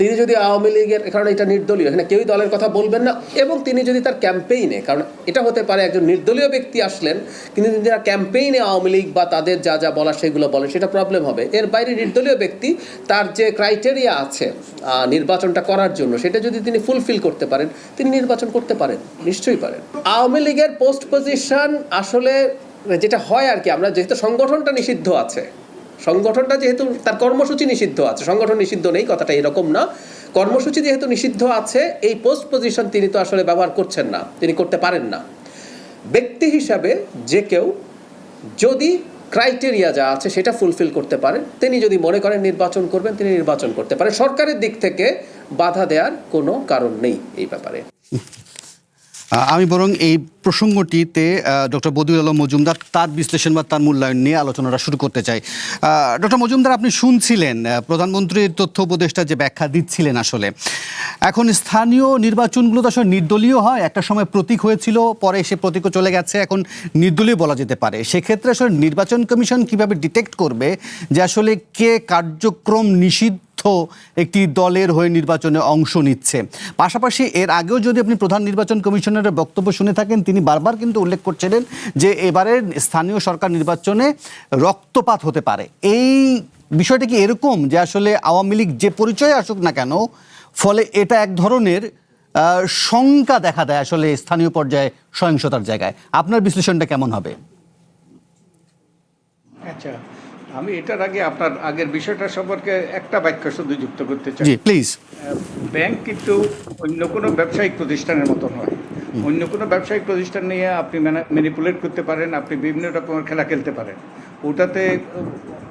[SPEAKER 8] তিনি যদি আওয়ামী লীগের, কারণ এটা নির্দলীয়, এখানে কেউই দলের কথা বলবেন না, এবং তিনি যদি তার ক্যাম্পেইনে, কারণ এটা হতে পারে একজন নির্দলীয় ব্যক্তি আসলেন কিন্তু তিনি যারা ক্যাম্পেইনে আওয়ামী লীগ বা তাদের যা যা বলা সেগুলো বলেন, সেটা প্রবলেম হবে। এর বাইরে নির্দলীয় ব্যক্তি তার যে ক্রাইটেরিয়া আছে নির্বাচনটা করার জন্য, সেটা যদি তিনি ফুলফিল করতে পারেন, তিনি নির্বাচন করতে পারেন, নিশ্চয়ই পারেন। আওয়ামী লীগের পোস্ট পজিশন আসলে যেটা হয় আর কি, আমরা যেহেতু সংগঠনটা নিষিদ্ধ আছে, সংগঠনটা যেহেতু তার কর্মসূচি নিষিদ্ধ আছে, সংগঠন নিষিদ্ধ নেই কথাটা এরকম না, কর্মসূচি যেহেতু নিষিদ্ধ আছে, এই পোস্ট পজিশন তিনি তো আসলে ব্যবহার করছেন না, তিনি করতে পারেন না। ব্যক্তি হিসাবে যে কেউ যদি ক্রাইটেরিয়া যা আছে সেটা ফুলফিল করতে পারেন, তিনি যদি মনে করেন নির্বাচন করবেন, তিনি নির্বাচন করতে পারেন। সরকারের দিক থেকে বাধা দেওয়ার কোনো কারণ নেই এই ব্যাপারে।
[SPEAKER 1] আমি বরং এই প্রসঙ্গটিতে ডক্টর বদিউল আলম মজুমদার তার বিশ্লেষণ বা তার মূল্যায়ন নিয়ে আলোচনাটা শুরু করতে চাই। ডক্টর মজুমদার, আপনি শুনছিলেন প্রধানমন্ত্রীর তথ্য উপদেষ্টা যে ব্যাখ্যা দিচ্ছিলেন। আসলে এখন স্থানীয় নির্বাচনগুলো তো আসলে নির্দলীয় হয়, একটা সময় প্রতীক হয়েছিল, পরে সে প্রতীকও চলে গেছে, এখন নির্দলীয় বলা যেতে পারে। সেক্ষেত্রে আসলে নির্বাচন কমিশন কিভাবে ডিটেক্ট করবে যে আসলে কে কার্যক্রম নিষিদ্ধ একটি দলের হয়ে নির্বাচনে অংশ নিচ্ছে? পাশাপাশি এর আগেও যদি আপনি প্রধান নির্বাচন কমিশনারের বক্তব্য শুনে থাকেন, তিনি বারবার কিন্তু উল্লেখ করছিলেন যে এবারের স্থানীয় সরকার নির্বাচনে রক্তপাত হতে পারে। এই বিষয়টা কি এরকম যে আসলে আওয়ামী লীগ যে পরিচয় আসুক না কেন, ফলে এটা এক ধরনের শঙ্কা দেখা দেয় আসলে স্থানীয় পর্যায়ে সহিংসতার জায়গায়। আপনার বিশ্লেষণটা কেমন হবে?
[SPEAKER 7] আচ্ছা, আমি এটার আগে আপনার আগের বিষয়টা সম্পর্কে একটা বাক্য শুধু যুক্ত করতে চাই।
[SPEAKER 1] জি প্লিজ।
[SPEAKER 7] ব্যাংক কিন্তু অন্য কোনো ব্যবসায়িক প্রতিষ্ঠানের মতো নয়। অন্য কোনো ব্যবসায়িক প্রতিষ্ঠান নিয়ে আপনি ম্যানিপুলেট করতে পারেন, আপনি বিভিন্ন রকমের খেলা খেলতে পারেন, ওটাতে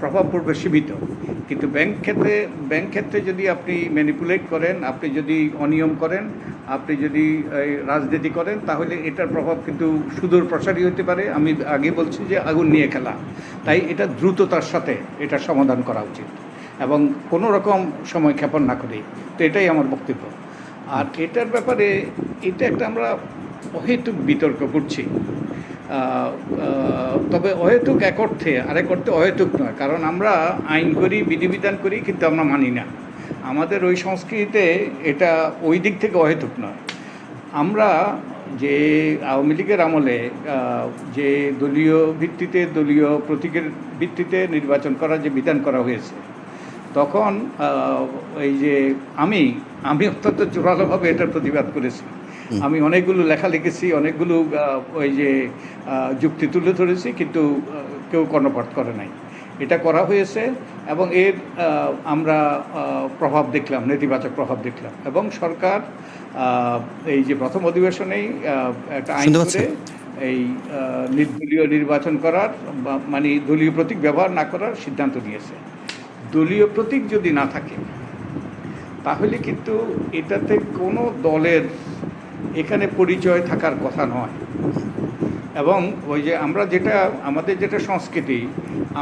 [SPEAKER 7] প্রভাব পড়বে সীমিত। কিন্তু ব্যাংক ক্ষেত্রে যদি আপনি ম্যানিপুলেট করেন, আপনি যদি অনিয়ম করেন, আপনি যদি রাজনীতি করেন, তাহলে এটার প্রভাব কিন্তু সুদূর প্রসারী হতে পারে। আমি আগে বলছি যে আগুন নিয়ে খেলা, তাই এটা দ্রুততার সাথে এটা সমাধান করা উচিত এবং কোনো রকম সময় ক্ষেপণ না করেই। তো এটাই আমার বক্তব্য। আর এটার ব্যাপারে এটা একটা আমরা অহেতুক বিতর্ক করছি, তবে অহেতুক এক অর্থে, আরেক অর্থে অহেতুক নয়। কারণ আমরা আইন করি, বিধিবিধান করি, কিন্তু আমরা মানি না। আমাদের ওই সংস্কৃতিতে এটা ওই দিক থেকে অহেতুক নয়। আমরা যে আওয়ামী লীগের আমলে যে দলীয় ভিত্তিতে, দলীয় প্রতীকের ভিত্তিতে নির্বাচন করার যে বিধান করা হয়েছে, তখন এই যে আমি অত্যন্ত জোরালোভাবে এটার প্রতিবাদ করেছি। আমি অনেকগুলো লেখা লিখেছি, অনেকগুলো ওই যে যুক্তি তুলে ধরেছি, কিন্তু কেউ কর্ণপাত করে নাই। এটা করা হয়েছে এবং এর আমরা প্রভাব দেখলাম, নেতিবাচক প্রভাব দেখলাম। এবং সরকার এই যে প্রথম অধিবেশনেই একটা আইন করে এই নির্দলীয় নির্বাচন করার, মানে দলীয় প্রতীক ব্যবহার না করার সিদ্ধান্ত নিয়েছে। দলীয় প্রতীক যদি না থাকে তাহলে কিন্তু এটাতে কোনো দলের এখানে পরিচয় থাকার কথা নয়। এবং ওই যে আমরা যেটা, আমাদের যেটা সংস্কৃতি,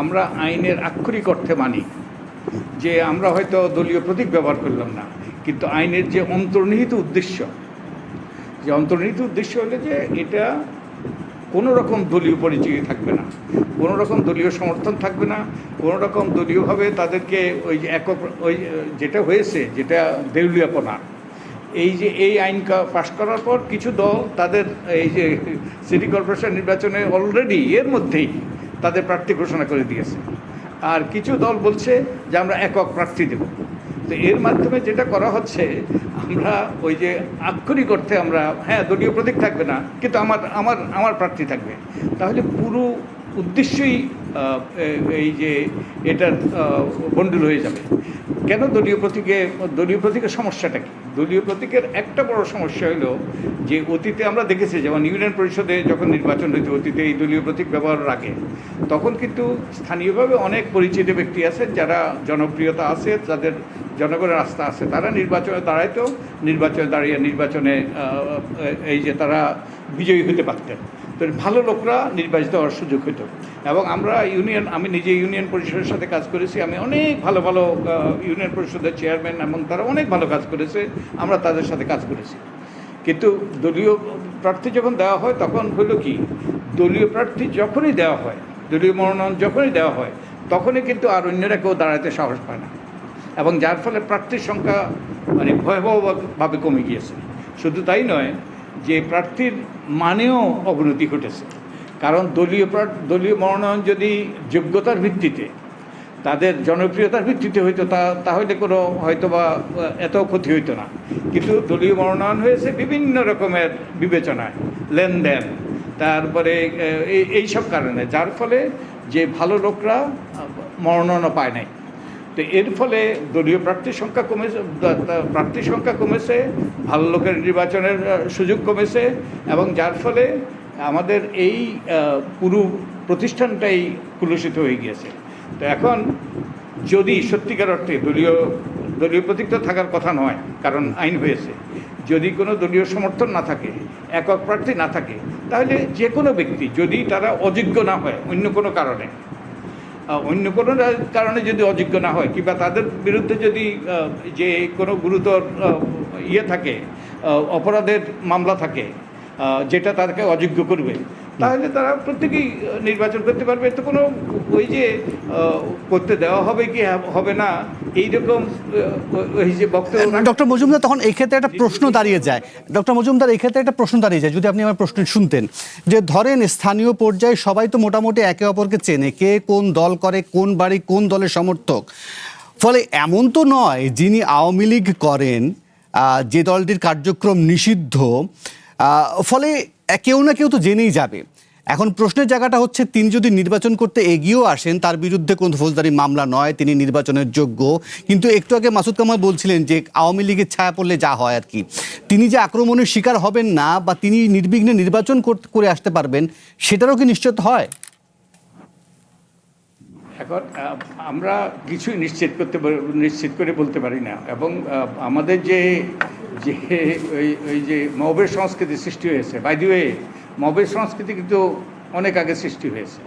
[SPEAKER 7] আমরা আইনের আক্ষরিক অর্থে মানি যে আমরা হয়তো দলীয় প্রতীক ব্যবহার করলাম না, কিন্তু আইনের যে অন্তর্নিহিত উদ্দেশ্য, হলো যে এটা কোনো রকম দলীয় পরিচয় থাকবে না, কোনো রকম দলীয় সমর্থন থাকবে না, কোনো রকম দলীয়ভাবে তাদেরকে ওই যে ওই যেটা হয়েছে, যেটা দেউলিয়াপনা, এই যে এই আইন পাশ করার পর কিছু দল তাদের এই যে সিটি কর্পোরেশন নির্বাচনে অলরেডি এর মধ্যেই তাদের প্রার্থী ঘোষণা করে দিয়েছে। আর কিছু দল বলছে যে আমরা একক প্রার্থী দেব। তো এর মাধ্যমে যেটা করা হচ্ছে, আমরা ওই যে আক্ষরিক অর্থে আমরা হ্যাঁ দলীয় প্রতীক থাকবে না, কিন্তু আমার প্রার্থী থাকবে। তাহলে পুরো উদ্দেশ্যই এই যে এটার বন্ডুল হয়ে যাবে। কেন দলীয় প্রতীকের সমস্যাটা কি? দলীয় প্রতীকের একটা বড় সমস্যা হলো যে অতীতে আমরা দেখেছি, যেমন ইউনিয়ন পরিষদে যখন নির্বাচন হইতো অতীতে এই দলীয় প্রতীক ব্যবহারের আগে, তখন কিন্তু স্থানীয়ভাবে অনেক পরিচিত ব্যক্তি আছেন যারা জনপ্রিয়তা আছে, যাদের জনগণের আস্থা আছে, তারা নির্বাচনে দাঁড়াইতো, নির্বাচনে এই যে তারা বিজয়ী হতে পারতেন। তো ভালো লোকরা নির্বাচিত হওয়ার সুযোগ হতো। এবং আমরা আমি নিজে ইউনিয়ন পরিষদের সাথে কাজ করেছি, আমি অনেক ভালো ইউনিয়ন পরিষদের চেয়ারম্যান এবং তারা অনেক ভালো কাজ করেছে, আমরা তাদের সাথে কাজ করেছি। কিন্তু দলীয় প্রার্থী যখন দেওয়া হয়, তখন হলো কি, দলীয় প্রার্থী যখনই দেওয়া হয়, দলীয় মনোনয়ন যখনই দেওয়া হয়, তখনই কিন্তু আর অন্যরা কেউ দাঁড়াতে সাহস পায় না। এবং যার ফলে প্রার্থীর সংখ্যা মানে ভয়াবহভাবে কমে গিয়েছে। শুধু তাই নয়, যে প্রার্থীর মানেও অবনতি ঘটেছে। কারণ দলীয় মনোনয়ন যদি যোগ্যতার ভিত্তিতে, তাদের জনপ্রিয়তার ভিত্তিতে হইতো, তাহলে কোনো হয়তো বা এত ক্ষতি হইতো না। কিন্তু দলীয় মনোনয়ন হয়েছে বিভিন্ন রকমের বিবেচনায়, লেনদেন, তারপরে এইসব কারণে, যার ফলে যে ভালো লোকরা মনোনয়নও পায় নাই। তো এর ফলে দলীয় প্রার্থীর সংখ্যা কমেছে, ভালো লোকের নির্বাচনের সুযোগ কমেছে, এবং যার ফলে আমাদের এই পুরো প্রতিষ্ঠানটাই কুলুষিত হয়ে গিয়েছে। তো এখন যদি সত্যিকার অর্থে দলীয় প্রতীক তো থাকার কথা নয়, কারণ আইন হয়েছে, যদি কোনো দলীয় সমর্থন না থাকে, একক প্রার্থী না থাকে, তাহলে যে কোনো ব্যক্তি, যদি তারা অযোগ্য না হয় অন্য কোনো কারণে যদি অযোগ্য না হয়, কিংবা তাদের বিরুদ্ধে যদি যে কোনো গুরুতর থাকে, অপরাধের মামলা থাকে, যেটা তাদেরকে অযোগ্য করবে, তাহলে তারা প্রত্যেকেই নির্বাচন করতে পারবে। তো কোনো ওই যে করতে দেওয়া হবে কি হবে না, এইরকম ওই যে বক্তব্য।
[SPEAKER 1] ডক্টর মজুমদার, তখন এই ক্ষেত্রে একটা প্রশ্ন দাঁড়িয়ে যায়, যদি আপনি আমার প্রশ্ন শুনতেন, যে ধরেন স্থানীয় পর্যায়ে সবাই তো মোটামুটি একে অপরকে চেনে, কে কোন দল করে, কোন বাড়ি কোন দলের সমর্থক। ফলে এমন তো নয় যিনি আওয়ামী লীগ করেন যে দলটির কার্যক্রম নিষিদ্ধ, ফলে কেউ না কেউ তো জেনেই যাবে। এখন প্রশ্নের জায়গাটা হচ্ছে, তিনি যদি নির্বাচন করতে এগিয়েও আসেন, তার বিরুদ্ধে কোনো ফৌজদারি মামলা নয়, তিনি নির্বাচনের যোগ্য। কিন্তু একটু আগে মাসুদ কামাল বলছিলেন যে আওয়ামী লীগের ছায়া পড়লে যা হয় আর কি, তিনি যে আক্রমণের শিকার হবেন না বা তিনি নির্বিঘ্নে নির্বাচন করে আসতে পারবেন, সেটারও কি নিশ্চিত হয়?
[SPEAKER 7] এখন আমরা কিছুই নিশ্চিত করে বলতে পারি না। এবং আমাদের যে ওই যে মবের সংস্কৃতি সৃষ্টি হয়েছে, বাই দি ওয়ে মবের সংস্কৃতি কিন্তু অনেক আগে সৃষ্টি হয়েছে,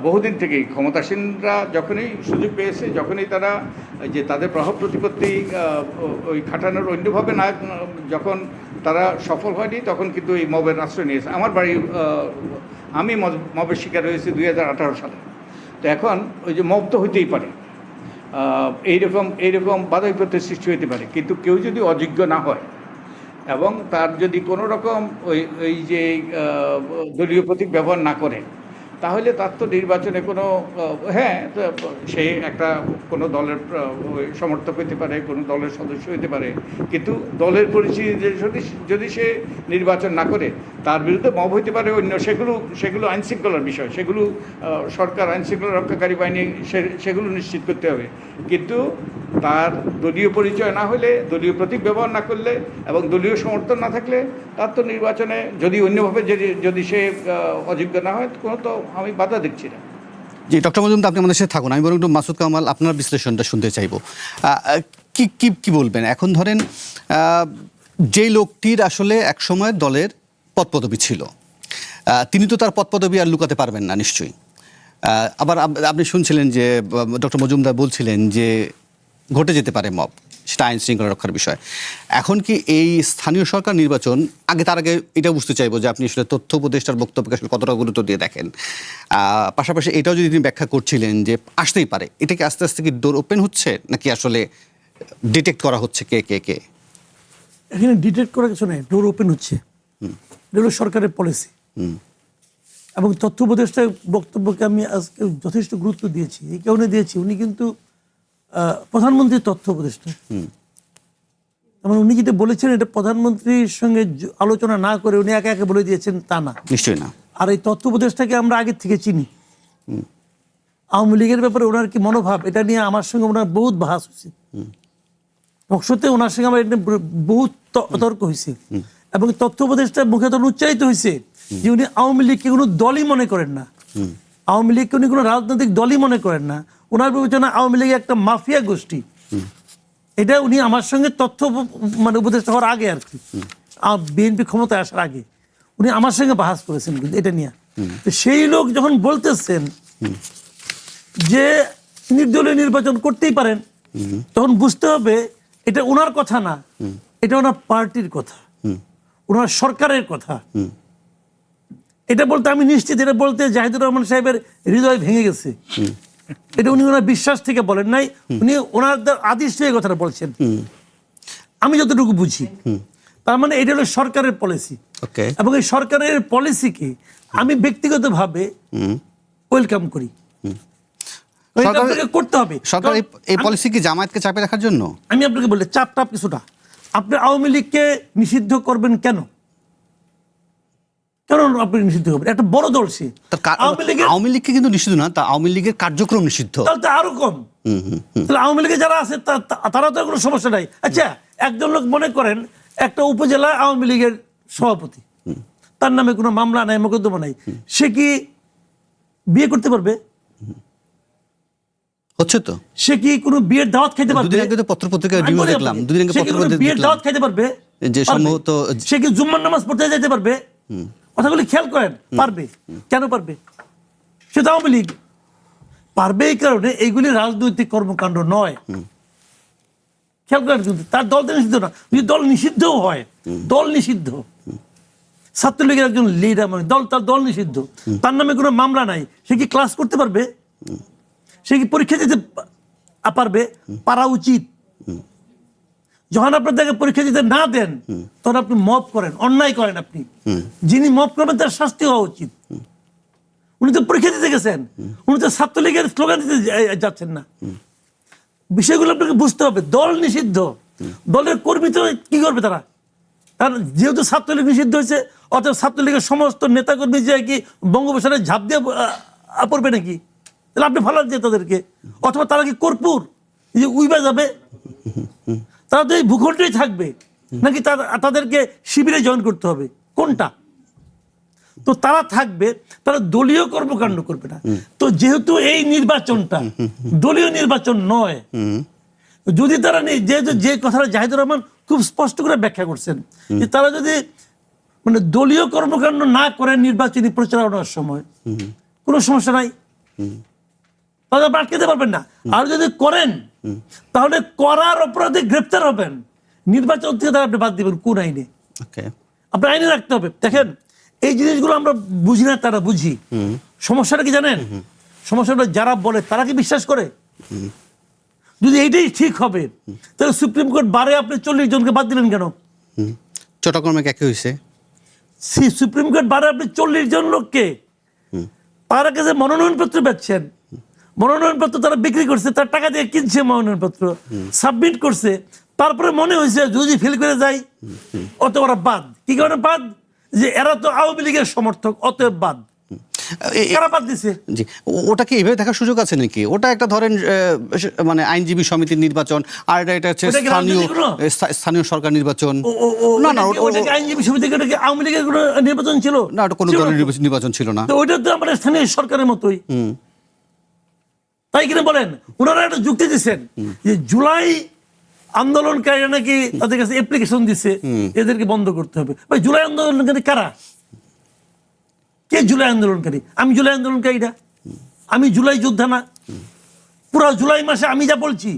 [SPEAKER 7] বহুদিন থেকেই। ক্ষমতাসীনরা যখনই সুযোগ পেয়েছে, যখনই তারা যে তাদের প্রভাব প্রতিপত্তি ওই খাটানোর অন্যভাবে না, যখন তারা সফল হয়নি, তখন কিন্তু এই মবের আশ্রয় নিয়েছে। আমার বাড়ি, আমি মবের শিকার হয়েছি 2018 সালে। তো এখন ওই যে মব তো হইতেই পারে, এইরকম বাধা বিপত্তির সৃষ্টি হতে পারে, কিন্তু কেউ যদি অযোগ্য না হয় এবং তার যদি কোনো রকম ওই যে দলীয় প্রতীক ব্যবহার না করে, তাহলে তার তো নির্বাচনে কোনো সে একটা কোনো দলের সমর্থক হতে পারে, কোনো দলের সদস্য হতে পারে, কিন্তু দলের পরিচিতি যদি সে নির্বাচন না করে, তার বিরুদ্ধে মব হইতে পারে অন্য, সেগুলো আইনশৃঙ্খলার বিষয়, সেগুলো সরকার, আইনশৃঙ্খলা রক্ষাকারী বাহিনী সেগুলো নিশ্চিত করতে হবে। কিন্তু তার দলীয় পরিচয় না হলে, দলীয় প্রতীক ব্যবহার না করলে এবং দলীয় সমর্থন না থাকলে, তার তো নির্বাচনে যদি অন্যভাবে যদি সে অযোগ্য না হয়, কোনো তো আমি বাধা দেখছি না।
[SPEAKER 1] জি, ডক্টর মজুমদার, আপনি আমাদের সাথে থাকুন। আমি বরং একটু মাসুদ কামাল আপনার বিশ্লেষণটা শুনতে চাইব। কি বলবেন? এখন ধরেন যেই লোকটির আসলে একসময় দলের পদপদবি ছিল, তিনি তো তার পদপদবি আর লুকাতে পারবেন না নিশ্চয়ই। আবার আপনি শুনছিলেন যে ডক্টর মজুমদার বলছিলেন যে ঘটে যেতে পারে মব, সেটা আইন শৃঙ্খলা রক্ষার বিষয়। এখন কি এই স্থানীয় সরকার নির্বাচন, তার আগে এটা বুঝতে চাইবো যে আপনি আসলে তথ্য উপদেষ্টার বক্তব্যকে আসলে কতটা গুরুত্ব দিয়ে দেখেন। পাশাপাশি এটাও যদি তিনি ব্যাখ্যা করছিলেন যে আসতেই পারে, এটা কি আস্তে আস্তে কি ডোর ওপেন হচ্ছে, নাকি আসলে ডিটেক্ট করা হচ্ছে কে?
[SPEAKER 2] এখানে ডিটেক্ট করা কিছু নেই, ডোর ওপেন হচ্ছে। এটা হলো সরকারের পলিসি। এবং তথ্য উপদেষ্টার বক্তব্যকে আমি আজকে যথেষ্ট গুরুত্ব দিয়েছি। এই কারণে দিয়েছি, উনি কিন্তু প্রধানমন্ত্রীর তথ্য উপদেষ্টা। মানে উনি যেটা বলেছেন, এটা প্রধানমন্ত্রীর সঙ্গে আলোচনা না করে উনি একে একে বলে দিয়েছেন তা না,
[SPEAKER 1] নিশ্চয়ই না।
[SPEAKER 2] আর এই তথ্য উপদেষ্টাকে আমরা আগের থেকে চিনি। আওয়ামী লীগের ব্যাপারে ওনার কি মনোভাব, এটা নিয়ে আমার সঙ্গে ওনার বহুত বাহাস হয়েছে। টকশোতে ওনার সঙ্গে আমার এটা বহুত তর্ক হয়েছে। এবং তথ্য উপদেষ্টা মুখে তো উচ্চারিত হয়েছে যে উনি আওয়ামী লীগকে কোনো দলই মনে করেন না, আওয়ামী লীগকে উনি কোনো রাজনৈতিক দলই মনে করেন না। ওনার বিবেচনা আওয়ামী লীগ একটা মাফিয়া গোষ্ঠী। এটা উনি আমার সঙ্গে তথ্য উপদেষ্টা হওয়ার আগে আর কি, বিএনপি ক্ষমতায় আসার আগে উনি আমার সঙ্গে বাহাস করেছেন কিন্তু এটা নিয়ে। তো সেই লোক যখন বলতেছেন যে নির্দলীয় নির্বাচন করতেই পারেন, তখন বুঝতে হবে এটা ওনার কথা না, এটা ওনার পার্টির কথা, ওনার সরকারের কথা। এটা বলতে আমি নিশ্চিত, এটা বলতে জাহিদুর রহমান সাহেবের হৃদয় ভেঙে গেছে। এটা উনি ওনার বিশ্বাস থেকে বলেন নাই, উনি ওনাদের আদেশ থেকে কথাটা বলছেন, আমি যতটুকু বুঝি। তার মানে এটা হলো সরকারের পলিসি, এবং এই সরকারের পলিসিকে আমি ব্যক্তিগতভাবে ওয়েলকাম করি। করতে হবে।
[SPEAKER 1] সরকার এই পলিসি কি জামায়াতকে চাপে রাখার জন্য?
[SPEAKER 2] আমি আপনাকে বলি, চাপ কিছুটা। আপনি আওয়ামী লীগকে নিষিদ্ধ করবেন কেন? কেন আপনি নিষিদ্ধ করবেন? একটা বড় দল সে।
[SPEAKER 1] আওয়ামী লীগকে কিন্তু নিষিদ্ধ না, তা আওয়ামী লীগের কার্যক্রম নিষিদ্ধ,
[SPEAKER 2] তাহলে আরো কম। তাহলে আওয়ামী লীগে যারা আছে তারা তো কোনো সমস্যা নাই। আচ্ছা, একজন লোক মনে করেন একটা উপজেলা আওয়ামী লীগের সভাপতি, তার নামে কোনো মামলা নাই, মোকদ্দমা নাই, সে কি বিয়ে করতে পারবে?
[SPEAKER 1] হচ্ছে তো।
[SPEAKER 2] সে কি কোনো বিয়ের দাওয়াত খেতে পারবে?
[SPEAKER 1] দুদিন আগে তো পত্রপত্রিকা নিউজ দেখলাম, দুদিন আগে পত্রপত্রিকা
[SPEAKER 2] বিয়ের দাওয়াত খেতে পারবে
[SPEAKER 1] যে সম্ভবত
[SPEAKER 2] সে কি জুম্মার নামাজ পড়তে যেতে পারবে? কথাগুলি খেয়াল করেন। পারবে। কেন পারবে? সে তো আওয়ামী লীগ। পারবে এই কারণে এইগুলি রাজনৈতিক কর্মকাণ্ড নয়। খেয়াল করেন, কিন্তু তার দল তো নিষিদ্ধ না। যদি দল নিষিদ্ধও হয়, দল নিষিদ্ধ, ছাত্রলীগের একজন লিডার, মানে তার দল নিষিদ্ধ, তার নামে কোনো মামলা নাই, সে কি ক্লাস করতে পারবে? সে কি পরীক্ষা দিতে পারবে? পারা উচিত। যখন আপনার তাকে পরীক্ষা দিতে না দেন, তখন আপনি মব করেন, অন্যায় করেন। আপনি যিনি মব করবেন তার শাস্তি হওয়া উচিত। উনি তো পরীক্ষা দিতে গেছেন, উনি তো ছাত্রলীগের স্লোগান দিতে যাচ্ছেন না। বিষয়গুলো আপনাকে বুঝতে হবে। দল নিষিদ্ধ, দলের কর্মী তো কি করবে তারা? কারণ যেহেতু ছাত্রলীগ নিষিদ্ধ হয়েছে, অর্থাৎ ছাত্রলীগের সমস্ত নেতাকর্মী যে কি বঙ্গোপসাগরে ঝাঁপ দিয়ে পড়বে নাকি? তাহলে আপনি ভালো যে তাদেরকে, অথবা তারা কি কর্পূর যে উইবা যাবে? তারা তো এই ভূখণ্ডেই থাকবে, নাকি তাদেরকে শিবিরে জয়েন করতে হবে? কোনটা? তো তারা থাকবে, তারা দলীয় কর্মকাণ্ড করবে না। তো যেহেতু এই নির্বাচনটা দলীয় নির্বাচন নয়, যদি তারা যেহেতু যে কথাটা জাহিদুর রহমান খুব স্পষ্ট করে ব্যাখ্যা করছেন, যে তারা যদি মানে দলীয় কর্মকাণ্ড না করেন নির্বাচনী প্রচারণার সময়, কোনো সমস্যা নাই, তাহলে আপনি আটকাতে পারবেন না। আর যদি করেন তাহলে করার অপরাধে গ্রেপ্তার হবেন, নির্বাচন থেকে তারা আপনি বাদ দিবেন। কোন আইনে? আপনি আইনে রাখতে হবে। দেখেন, এই জিনিসগুলো আমরা বুঝি না, তারা বুঝি। সমস্যাটা কি জানেন? সমস্যাটা যারা বলে তারা কি বিশ্বাস করে? যদি এইটাই ঠিক হবে তাহলে সুপ্রিম কোর্ট বারে আপনি 40 জনকে বাদ দিলেন কেন?
[SPEAKER 1] চট্টগ্রামে একই হয়েছে।
[SPEAKER 2] সুপ্রিম কোর্ট বারে আপনি 40 জন লোককে, তারা কাছে মনোনয়নপত্র বেচছেন, মনোনয়নপত্র তারা বিক্রি করছে, তার টাকা দিয়ে কিনছে মনোনয়নপত্র, সাবমিট করছে, তারপরে মনে হয়েছে যদি ফেল করে যায় অত ওরা বাদ। কি কারণে বাদ? যে এরা তো আওয়ামী লীগের সমর্থক, অতএব বাদ। কারা বাদ দিছে?
[SPEAKER 1] জি, ওটা কি এইভাবে দেখার সুযোগ আছে নাকি? ওটা একটা ধরেন মানে আইনজীবী সমিতির নির্বাচন, আর এটা হচ্ছে স্থানীয় সরকার নির্বাচন। না না,
[SPEAKER 2] আইনজীবী সমিতি আওয়ামী লীগের কোনো নির্বাচন ছিল
[SPEAKER 1] না, ওটা কোনো দলের নির্বাচন ছিল না।
[SPEAKER 2] তো ওইটা তো আমাদের স্থানীয় সরকারের মতোই, তাই কিনা বলেন? ওনারা একটা যুক্তি দিচ্ছেন যে জুলাই আন্দোলনকারীরা নাকি তাদের কাছে অ্যাপ্লিকেশন দিচ্ছে এদেরকে বন্ধ করতে হবে। ভাই, জুলাই আন্দোলনকারী কারা? কে জুলাই আন্দোলনকারী? আমি জুলাই আন্দোলনকারী না? আমি জুলাই যোদ্ধা না? পুরা জুলাই মাসে আমি যা বলছি,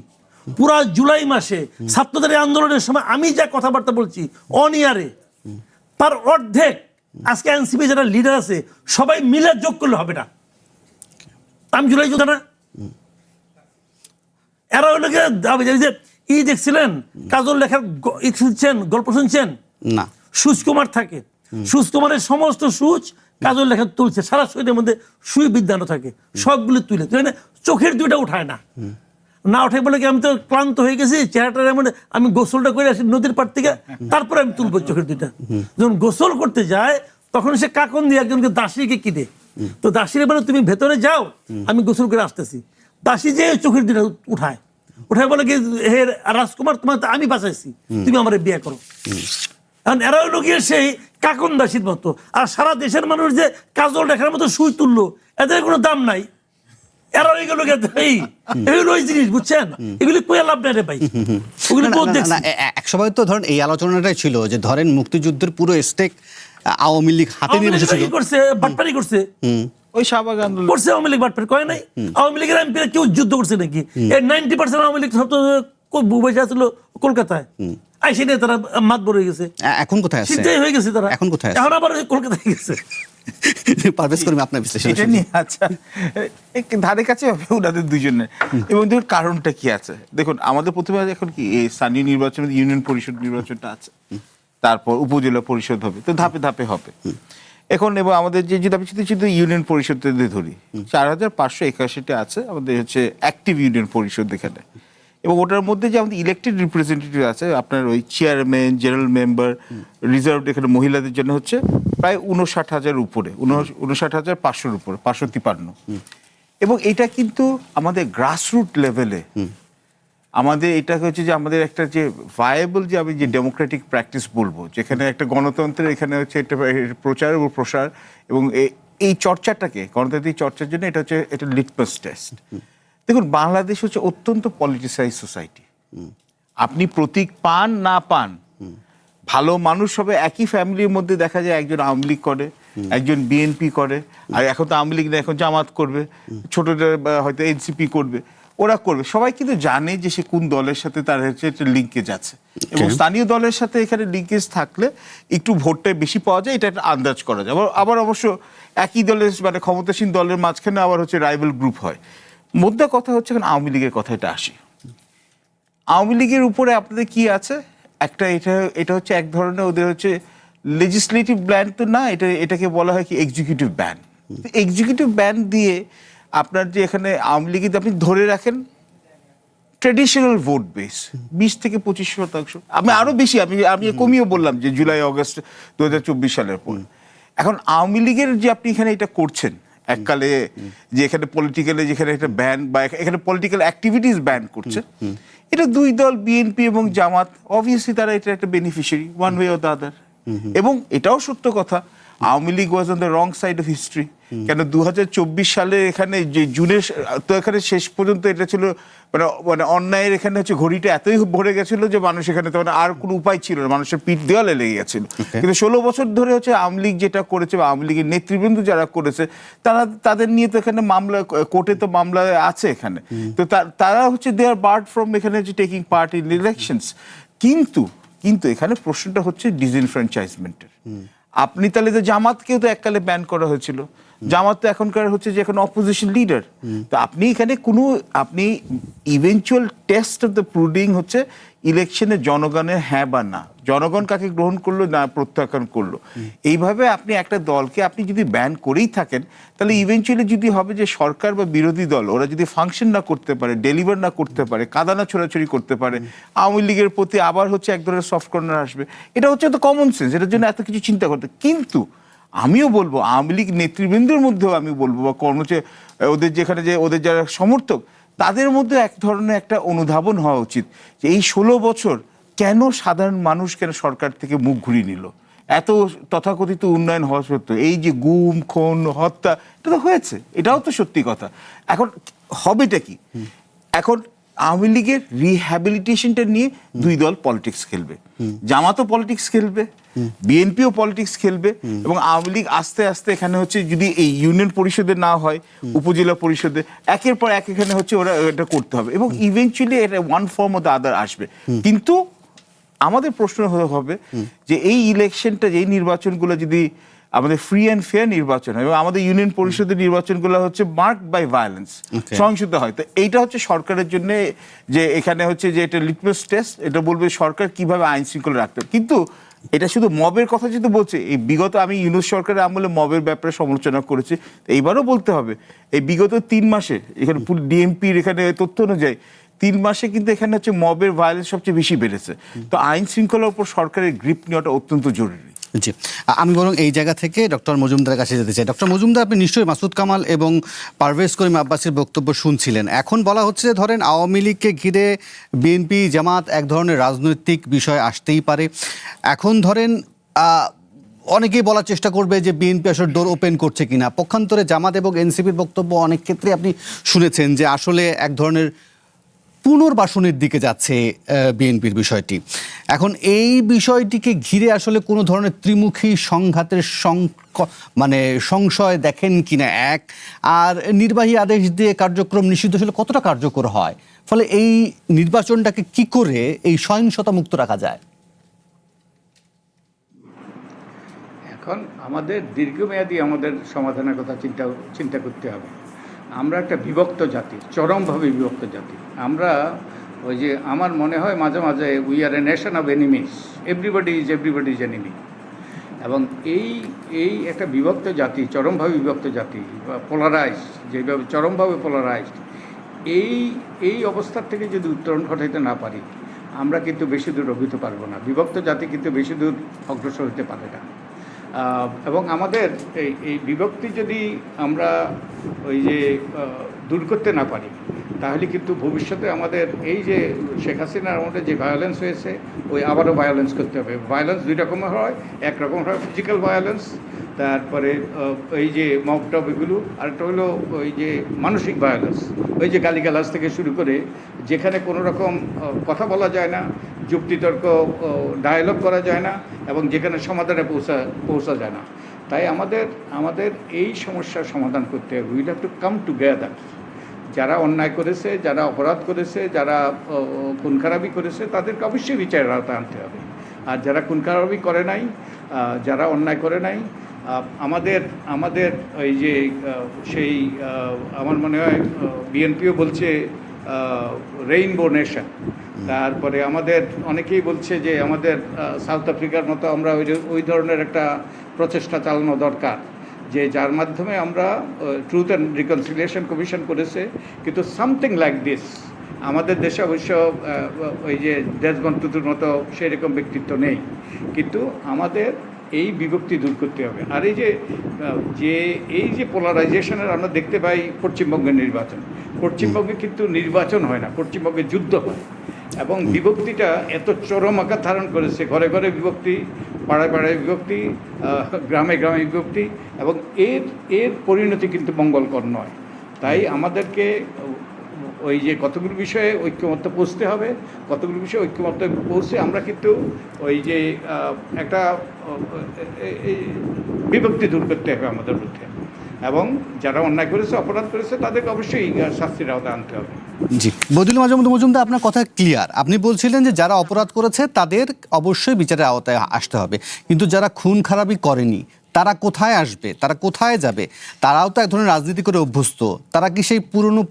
[SPEAKER 2] পুরা জুলাই মাসে ছাত্রদের আন্দোলনের সময় আমি যা কথাবার্তা বলছি অন ইয়ারে, তার অর্ধেক আজকে এনসিপি যারা লিডার আছে সবাই মিলে যোগ করলে হবে না। আমি জুলাই যোদ্ধা না? এরা হলো যে ই দেখছিলেন কাজল লেখার শুনছেন, গল্প শুনছেন
[SPEAKER 1] না?
[SPEAKER 2] সুজকুমার থাকে, সুজকুমারের সমস্ত সুচ কাজল লেখা তুলছে, সারা শরীরের মধ্যে সুই বিদ্যানো থাকে, সবগুলো তুলে তুলে চোখের দুইটা উঠায় না, না উঠে বলে কি আমি তো ক্লান্ত হয়ে গেছি, চেহারাটা এমন, আমি গোসলটা করে আসি নদীর পাড় থেকে, তারপরে আমি তুলবো চোখের দুইটা। যখন গোসল করতে যায় তখন সে কাকন দিয়ে একজনকে দাসীকে কিনে, তো দাসীরে বলে তুমি ভেতরে যাও, আমি গোসল করে আসতেছি। দাসী যে চোখের দুইটা উঠায়, উঠায় বলে কি হে রাজকুমার, তোমার তো আমি বাঁচাইছি, তুমি আমার বিয়ে করো। কারণ এরা হলো গিয়ে সেই কাকন দাসীর মতো। আর সারা দেশের মানুষ যে কাজল দেখার মতো সুই তুললো, এদের কোনো দাম নাই। এরা এগুলো ওই জিনিস, বুঝছেন? এগুলি কোয়া লাভ নেই রে ভাই।
[SPEAKER 1] এক সময় তো ধরেন এই আলোচনাটাই ছিল যে ধরেন মুক্তিযুদ্ধের পুরো স্টেক আওয়ামী লীগ হাতে নিয়ে বসেছিল।
[SPEAKER 2] করছে বাটপারি করছে,
[SPEAKER 3] ওই শাহবাগ আন্দোলন
[SPEAKER 2] করছে আওয়ামী লীগ বাটপারি করে নাই? আওয়ামী লীগের এমপিরা কেউ যুদ্ধ করছে নাকি? এর 90% আওয়ামী লীগ সব তো বসে আসছিল কলকাতায়, আইসে নিয়ে তারা মাতবর হয়ে গেছে।
[SPEAKER 1] এখন কোথায় আছে?
[SPEAKER 2] সিদ্ধাই হয়ে গেছে তারা,
[SPEAKER 1] এখন কোথায় আছে?
[SPEAKER 2] এখন আবার কলকাতায় গেছে।
[SPEAKER 1] পারভেজ করিম, আপনার বিশ্লেষণ
[SPEAKER 3] এটা নিয়ে আচ্ছা ধারে কাছে হবে ওনাদের দুজনের, এবং দেখুন কারণটা কি আছে। দেখুন আমাদের প্রতিভা এখন কি এই স্থানীয় নির্বাচন, ইউনিয়ন পরিষদ নির্বাচনটা আছে, তারপর উপজেলা পরিষদ হবে, তো ধাপে ধাপে হবে এখন। এবং আমাদের যে যদি আমি শুধু ইউনিয়ন পরিষদে ধরি, 4581টা আছে আমাদের হচ্ছে অ্যাক্টিভ ইউনিয়ন পরিষদ এখানে, এবং ওটার মধ্যে যে আমাদের ইলেক্টেড রিপ্রেজেন্টেটিভ আছে আপনার ওই চেয়ারম্যান, জেনারেল মেম্বার, রিজার্ভ এখানে মহিলাদের জন্য হচ্ছে প্রায় 59,000 উপরে, 59,500 উপরে, 553। এবং এটা কিন্তু আমাদের গ্রাসরুট লেভেলে আমাদের এটা হচ্ছে যে আমাদের একটা যে ভায়াবল যে আমি যে ডেমোক্রেটিক প্র্যাকটিস বলবো, যেখানে একটা গণতন্ত্রের এখানে হচ্ছে একটা প্রচার এবং প্রসার, এবং এই চর্চাটাকে গণতান্ত্রিক চর্চার জন্য এটা হচ্ছে এটা লিটমাস টেস্ট। দেখুন বাংলাদেশ হচ্ছে অত্যন্ত পলিটিসাইজ সোসাইটি। আপনি প্রতীক পান না পান, ভালো মানুষ হবে একই ফ্যামিলির মধ্যে দেখা যায় একজন আওয়ামী লীগ করে, একজন বিএনপি করে, আর এখন তো আওয়ামী লীগ না, এখন জামাত করবে, ছোটটা হয়তো এনসিপি করবে, ওরা করবে। সবাই কিন্তু জানে যে সে কোন দলের সাথে তার হচ্ছে একটা লিঙ্কেজ আছে, এবং স্থানীয় দলের সাথে এখানে লিঙ্কেজ থাকলে একটু ভোটটা বেশি পাওয়া যায়, এটা একটা আন্দাজ করা যায়। আবার অবশ্য একই দলের মানে ক্ষমতাসীন দলের মাঝখানে আবার হচ্ছে রাইভাল গ্রুপ হয়। মোদ্দা কথা হচ্ছে এখন আওয়ামী লীগের কথাটা আসি। আওয়ামী লীগের উপরে আপনাদের কি আছে? একটা এটা হচ্ছে এক ধরনের ওদের হচ্ছে লেজিসলেটিভ ব্যান তো না, এটাকে বলা হয় কি এক্সিকিউটিভ ব্যান। এক্সিকিউটিভ ব্যান দিয়ে আপনার যে এখানে আওয়ামী লীগের আপনি ধরে রাখেন ট্রেডিশনাল ভোট বেস 20-25%। আমি আরো বেশি আমি কমিয়ে বললাম যে জুলাই আগস্ট 2024 সালের পর। এখন আওয়ামী লীগের যে আপনি এখানে এটা করছেন এককালে, যে এখানে পলিটিক্যালে যেখানে একটা ব্যান বা এখানে পলিটিক্যাল অ্যাক্টিভিটিস ব্যান করছে, এটা দুই দল বিএনপি এবং জামাত, অবভিয়াসলি তারা এটা একটা beneficiary one way or the other. এবং এটাও সত্য কথা, Awami League was on the wrong side of history. কেন 2024 সালে এখানে যে জুনের তো এখানে শেষ পর্যন্ত এটা ছিল মানে অন্যায়ের এখানে হচ্ছে ঘড়িটা এতই ভরে গেছিল যে মানুষ এখানে তো আর কোনো উপায় ছিল না, মানুষের পিঠ দেওয়ালে লেগে গেছিল। কিন্তু 16 বছর ধরে হচ্ছে আওয়ামী লীগ যেটা করেছে বা আওয়ামী লীগের নেতৃবৃন্দ যারা করেছে তাদের নিয়ে তো এখানে মামলা, কোর্টে তো মামলা আছে এখানে। তো তারা হচ্ছে দে আর বার্ড ফ্রম এখানে যে টেকিং পার্ট ইন ইলেকশনস। কিন্তু এখানে প্রশ্নটা হচ্ছে ডিসএনফ্র্যাঞ্চাইজমেন্টের। আপনি তাহলে তো জামাতকেও তো এককালে ব্যান করা হয়েছিল, জামাত তো এখনকার হচ্ছে যে এখন অপোজিশন লিডার। তো আপনি এখানে আপনি ইভেনচুয়াল টেস্ট অফ দ্য প্রুডিং হচ্ছে ইলেকশনে জনগণের হ্যাঁ বা না, জনগণ কাকে গ্রহণ করলো না প্রত্যাখ্যান করলো। এইভাবে আপনি একটা দলকে আপনি যদি ব্যান করেই থাকেন, তাহলে ইভেনচুয়ালি যদি হবে যে সরকার বা বিরোধী দল ওরা যদি ফাংশন না করতে পারে, ডেলিভার না করতে পারে, কাদানা ছোড়াছড়ি করতে পারে, আওয়ামী লীগের প্রতি আবার হচ্ছে এক ধরনের সফট কর্নার আসবে। এটা হচ্ছে তো কমন সেন্স, এটার জন্য এত কিছু চিন্তা করতে। কিন্তু আমিও বলবো আওয়ামী লীগ নেতৃবৃন্দের মধ্যেও আমি বলবো বা ওদের যেখানে যে ওদের যারা সমর্থক তাদের মধ্যে এক ধরনের একটা অনুধাবন হওয়া উচিত যে এই 16 বছর কেন সাধারণ মানুষ কেন সরকার থেকে মুখ ঘুরিয়ে নিল। এত তথাকথিত উন্নয়ন হওয়া সত্ত্বেও এই যে গুম খুন হত্যা এটা তো হয়েছে, এটাও তো সত্যি কথা। এখন হবেটা কি? এখন আওয়ামী লীগের রিহ্যাবিলিটেশনটা নিয়ে দুই দল পলিটিক্স খেলবে, জামাতও পলিটিক্স খেলবে, বিএনপিও পলিটিক্স খেলবে, এবং আওয়ামী লীগ আস্তে আস্তে এখানে হচ্ছে যদি এই ইউনিয়ন পরিষদে না হয় উপজেলা পরিষদে একের পর এক এখানে হচ্ছে ওরা এটা করতে হবে, এবং ইভেনচুয়ালি এটা one form of the other আসবে। কিন্তু আমাদের প্রশ্ন হবে যে এই ইলেকশনটা, এই নির্বাচনগুলো যদি আমাদের ফ্রি অ্যান্ড ফেয়ার নির্বাচন হয় এবং আমাদের ইউনিয়ন পরিষদের নির্বাচনগুলো হচ্ছে মার্কড বাই ভায়োলেন্স, সহিংসতা হয়, তো এইটা হচ্ছে সরকারের জন্য যে এখানে হচ্ছে যে এটা লিটমাস টেস্ট, এটা বলবে সরকার কিভাবে আইন শৃঙ্খলা রাখতে হবে। কিন্তু এটা শুধু মবের কথা যেহেতু বলছে, এই বিগত আমি ইউনূস সরকারের আমলে মবের ব্যাপারে সমালোচনা করেছি, এইবারও বলতে হবে এই বিগত 3 মাসে এখানে ডিএমপির এখানে তথ্য অনুযায়ী 3 মাসে কিন্তু এখানে হচ্ছে মবের ভায়োলেন্স সবচেয়ে বেশি বেড়েছে। তো আইন শৃঙ্খলার উপর সরকারের গ্রিপ নেওয়াটা অত্যন্ত জরুরি।
[SPEAKER 1] জি, আমি বরং এই জায়গা থেকে ডক্টর মজুমদারের কাছে যেতে চাই। ডক্টর মজুমদার, আপনি নিশ্চয়ই মাসুদ কামাল এবং পারভেজ করিম আব্বাসীর বক্তব্য শুনছিলেন। এখন বলা হচ্ছে ধরেন আওয়ামী লীগকে ঘিরে বিএনপি জামাত এক ধরনের রাজনৈতিক বিষয় আসতেই পারে। এখন ধরেন অনেকেই বলার চেষ্টা করবে যে বিএনপি আসলে ডোর ওপেন করছে কিনা। পক্ষান্তরে জামাত এবং এনসিপির বক্তব্য অনেক ক্ষেত্রে আপনি শুনেছেন যে আসলে এক ধরনের পুনর্বাসনের দিকে যাচ্ছে বিএনপির বিষয়টি। এখন এই বিষয়টিকে ঘিরে আসলে কোনো ধরনের ত্রিমুখী সংঘাতের সংশয় দেখেন কিনা এক, আর নির্বাহী আদেশ দিয়ে কার্যক্রম নিষিদ্ধ আসলে কতটা কার্যকর হয়, ফলে এই নির্বাচনটাকে কি করে এই সহিংসতা মুক্ত রাখা যায়?
[SPEAKER 7] এখন আমাদের দীর্ঘমেয়াদী আমাদের সমাধানের কথা চিন্তা করতে হবে। আমরা একটা বিভক্ত জাতি, চরমভাবে বিভক্ত জাতি। আমরা ওই যে আমার মনে হয় মাঝে মাঝে we are a nation of enemies, everybody is enemy. এবং এই একটা বিভক্ত জাতি, চরমভাবে বিভক্ত জাতি, পোলারাইজ, যেভাবে চরমভাবে পোলারাইজ, এই অবস্থার থেকে যদি উত্তরণ ঘটাইতে না পারি আমরা কিন্তু বেশি দূর অগ্রসর পারবো না। বিভক্ত জাতি কিন্তু বেশি দূর অগ্রসর হতে পারে না। এবং আমাদের এই বিভক্তি যদি আমরা ওই যে দূর করতে না পারি, তাহলে কিন্তু ভবিষ্যতে আমাদের এই যে শেখ হাসিনার আমাদের যে ভায়োলেন্স হয়েছে, ওই আবারও ভায়োলেন্স করতে হবে। ভায়োলেন্স দুই রকমের হয়, একরকম হয় ফিজিক্যাল ভায়োলেন্স, তারপরে ওই যে মব টব এগুলো, আরেকটা হলো ওই যে মানসিক ভায়োলেন্স, ওই যে গালিগালাজ থেকে শুরু করে যেখানে কোনো রকম কথা বলা যায় না, যুক্তিতর্ক ডায়ালগ করা যায় না, এবং যেখানে সমাধানে পৌঁছা যায় না। তাই আমাদের এই সমস্যার সমাধান করতে হবে। Will have to come together. যারা অন্যায় করেছে, যারা অপরাধ করেছে, যারা খুন খারাপি করেছে, তাদেরকে অবশ্যই বিচারের আওতায় আনতে হবে। আর যারা খুন খারাপি করে নাই, যারা অন্যায় করে নাই, আমাদের ওই যে সেই আমার মনে হয় বিএনপিও বলছে রেইনবো নেশন। তারপরে আমাদের অনেকেই বলছে যে আমাদের সাউথ আফ্রিকার মতো আমরা ওই ধরনের একটা প্রচেষ্টা চালানো দরকার, যে যার মাধ্যমে আমরা ট্রুথ অ্যান্ড রিকনসিলিয়েশন কমিশন করেছে, কিন্তু সামথিং লাইক দিস আমাদের দেশে অবশ্য ওই যে দেশবন্ধ টুটুর মতো সেরকম ব্যক্তিত্ব নেই, কিন্তু আমাদের এই বিভক্তি দূর করতে হবে। আর এই যে পোলারাইজেশনের আমরা দেখতে পাই পশ্চিমবঙ্গের নির্বাচন, পশ্চিমবঙ্গে কিন্তু নির্বাচন হয় না, পশ্চিমবঙ্গে যুদ্ধ হয়, এবং বিভক্তিটা এত চরম আকার ধারণ করেছে, ঘরে ঘরে বিভক্তি, পাড়ায় পাড়ায় বিভক্তি, গ্রামে গ্রামে বিভক্তি, এবং এর পরিণতি কিন্তু মঙ্গলকর নয়। তাই আমাদেরকে ওই যে কতগুলো বিষয়ে ঐক্যমত্যে পৌঁছতে হবে, কতগুলো বিষয়ে ঐক্যমত্যে পৌঁছে আমরা কিন্তু ওই যে একটা বিভক্তি দূর করতে হবে আমাদের মধ্যে, এবং যারা অন্যায় করেছে, অপরাধ করেছে, তাদেরকে অবশ্যই শাস্তির আওতায় আনতে হবে।
[SPEAKER 1] জি, বদিউল মাহমুদ মজুমদার, আপনার কথা ক্লিয়ার। আপনি বলছিলেন যে যারা অপরাধ করেছে তাদের অবশ্যই বিচারের আওতায় আসতে হবে, কিন্তু যারা খুন খারাপি করেনি তারা কোথায় আসবে, তারা কোথায় যাবে? তারাও তো এক ধরনের রাজনীতি করে অভ্যস্ত। তারা কি সেই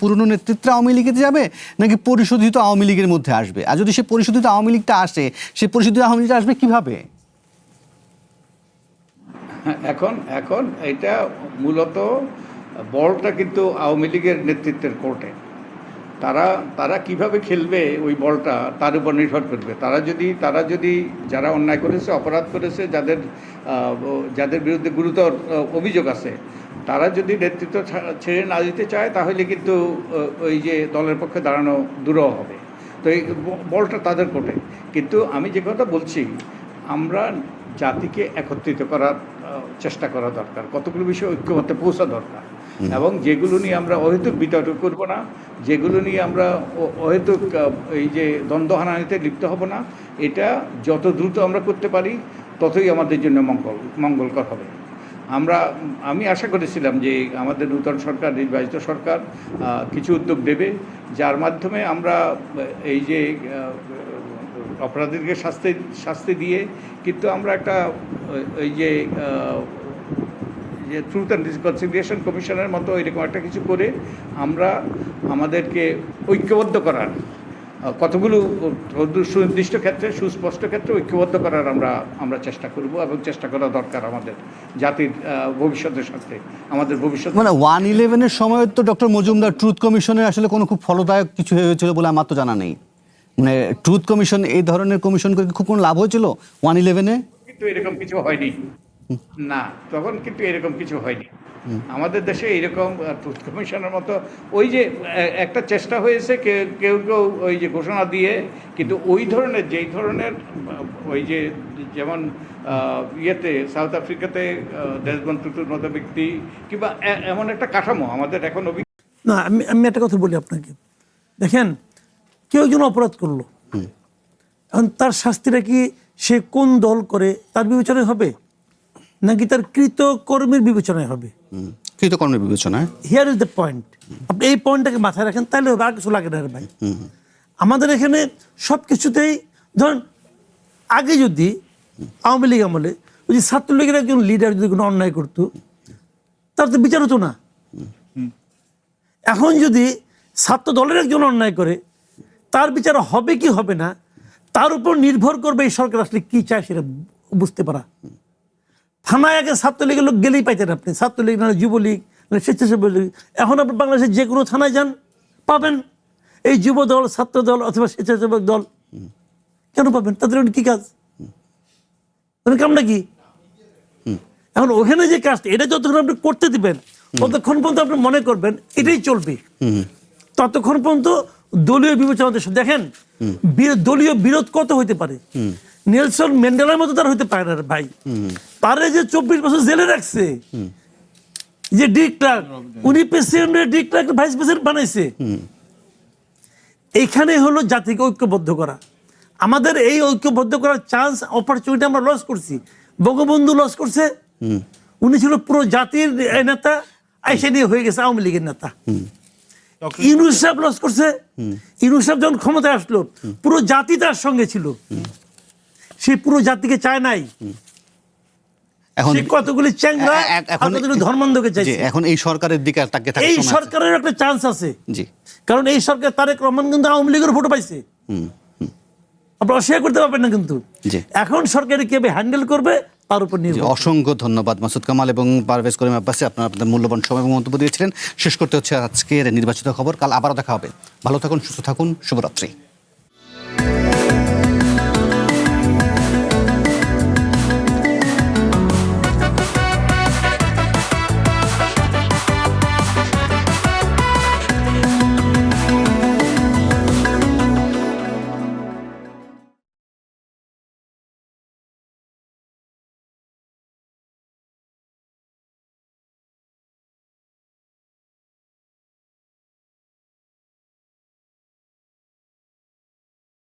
[SPEAKER 1] পুরনো নেতৃত্বে আওয়ামী লীগে যাবে, নাকি পরিশোধিত আওয়ামী লীগের মধ্যে আসবে? আর যদি সে পরিশোধিত আওয়ামী লীগটা আসে, সেই পরিশোধিত আওয়ামী লীগটা আসবে কিভাবে?
[SPEAKER 7] এখন এটা মূলত বলটা কিন্তু আওয়ামী লীগের নেতৃত্বের কোর্টে। তারা কিভাবে খেলবে ওই বলটা তার উপর নির্ভর করবে। তারা যদি যারা অন্যায় করেছে, অপরাধ করেছে, যাদের বিরুদ্ধে গুরুতর অভিযোগ আছে, তারা যদি নেতৃত্ব ছেড়ে না দিতে চায়, তাহলে কিন্তু ওই যে দলের পক্ষে দাঁড়ানো দুরূহ হবে। তো এই বলটা তাদের কোর্টে। কিন্তু আমি যে কথা বলছি, আমরা জাতিকে একত্রিত করার চেষ্টা করা দরকার, কতগুলো বিষয় ঐক্যমত্যে পৌঁছা দরকার, এবং যেগুলো নিয়ে আমরা অহেতুক বিতর্ক করব না, যেগুলো নিয়ে আমরা অহেতুক এই যে দ্বন্দ্বহানানিতে লিপ্ত হব না, এটা যত দ্রুত আমরা করতে পারি ততই আমাদের জন্য মঙ্গলকর হবে। আমি আশা করেছিলাম যে আমাদের নূতন সরকার, নির্বাচিত সরকার কিছু উদ্যোগ দেবে, যার মাধ্যমে আমরা এই যে অপরাধীদেরকে শাস্তি দিয়ে, কিন্তু আমরা একটা এই যে ট্রুথ অ্যান্ড রিকনসিলিয়েশন কমিশনের মতো এরকম একটা কিছু করে আমরা আমাদেরকে ঐক্যবদ্ধ করার, কতগুলো সুনির্দিষ্ট ক্ষেত্রে, সুস্পষ্ট ক্ষেত্রে ঐক্যবদ্ধ করার আমরা চেষ্টা করব, এবং চেষ্টা করা দরকার আমাদের জাতির ভবিষ্যতের সাথে, আমাদের ভবিষ্যৎ।
[SPEAKER 1] মানে 1/11-এর সময় তো ডক্টর মজুমদার ট্রুথ কমিশনের আসলে কোনো খুব ফলদায়ক কিছু হয়েছিল বলে আমার তো জানা নেই। মানে ট্রুথ কমিশন, এই ধরনের কমিশন করে খুব কোনো লাভ হয়েছিল 1/11-এ?
[SPEAKER 7] কিন্তু এরকম কিছু হয়নি না, তখন কিন্তু এরকম কিছু হয়নি আমাদের দেশে। এরকম ট্রুথ কমিশনের মতো ওই যে একটা চেষ্টা হয়েছে, কেউ ওই যে ঘোষণা দিয়ে, কিন্তু যেই ধরনের ওই যে যেমন ইয়েতে সাউথ আফ্রিকাতে দেশবন্ধ টুটুর মতো ব্যক্তি, কিংবা এমন একটা কাঠামো আমাদের এখন
[SPEAKER 2] না। আমি একটা কথা বলি আপনাকে, দেখেন, কেউ একজন অপরাধ করলো, এখন তার শাস্তিটা কি সে কোন দল করে তার বিবেচনায় হবে, নাকি তার কৃতকর্মের বিবেচনায় হবে?
[SPEAKER 1] কৃতকর্মের বিবেচনায়।
[SPEAKER 2] Here is the point. আপনি এই পয়েন্টটাকে মাথায় রাখেন, তাহলে আর কিছু লাগে না রে ভাই। আমাদের এখানে সব কিছুতেই ধরেন, আগে যদি আওয়ামী লীগ আমলে ওই যে ছাত্রলীগের একজন লিডার যদি কোনো অন্যায় করতো, তার তো বিচার হতো না। এখন যদি ছাত্র দলের একজন অন্যায় করে, তার বিচার হবে কি হবে না, তার উপর নির্ভর করবে এই সরকার আসলে কি চায় সেটা বুঝতে পারা। থানায় আগে ছাত্রলীগের লোক গেলেই পাইতেন আপনি, ছাত্রলীগ নাহলে যুবলীগ নাহলে স্বেচ্ছাসেবী লীগ। এখন আপনি বাংলাদেশের যে কোনো থানায় যান, পাবেন এই যুব দল, ছাত্র দল অথবা স্বেচ্ছাসেবক দল। কেন পাবেন? তাদের কি কাজ, কামটা কি? এখন ওখানে যে কাজটা, এটা যতক্ষণ আপনি করতে দিবেন, ততক্ষণ পর্যন্ত আপনি মনে করবেন এটাই চলবে, ততক্ষণ পর্যন্ত দলীয় বিবেচনা। দেখেন, দলীয় বিরোধ কত হইতে পারে। নেলসন ম্যান্ডেলার মতো তার হইতে পারে না ভাই। তারে যে 24 বছর জেলে রাখছে, যে ডি ক্লার্ক, উনি প্রেসিডেন্টের ডি ক্লার্ক ভাইস প্রেসিডেন্ট বানাইছে। এইখানে হলো জাতিকে ঐক্যবদ্ধ করা। আমাদের এই ঐক্যবদ্ধ করার চান্স, অপরচুনিটি আমরা লস করছি। বঙ্গবন্ধু লস করছে, উনি ছিল পুরো জাতির নেতা, আইসা নিয়ে হয়ে গেছে আওয়ামী লীগের নেতা। ইউনূস সাহেব লস করছে। ইউনূস সাহেব যখন ক্ষমতায় আসলো, পুরো জাতি তার সঙ্গে ছিল, সে পুরো জাতিকে চায় নাই। এখন কতগুলি চ্যাংরা, কতগুলি ধর্মান্ধকে চাইছে।
[SPEAKER 1] এখন এই সরকারের দিকে
[SPEAKER 2] এই সরকারের একটা চান্স আছে, কারণ এই সরকার তারেক রহমান কিন্তু আওয়ামী লীগের ভোট পাইছে, আপনি অস্বীকার করতে পারবেন না। কিন্তু এখন সরকার কিভাবে হ্যান্ডেল করবে তার উপর
[SPEAKER 1] জি,
[SPEAKER 2] নির্ভর।
[SPEAKER 1] অসংখ্য ধন্যবাদ মাসুদ কামাল এবং পারভেজ করিম আব্বাসী, আপনারা আপনাদের মূল্যবান সময় এবং মন্তব্য দিয়েছিলেন। শেষ করতে হচ্ছে আজকের নির্বাচিত খবর। কাল আবারও দেখা হবে। ভালো থাকুন, সুস্থ থাকুন, শুভরাত্রি।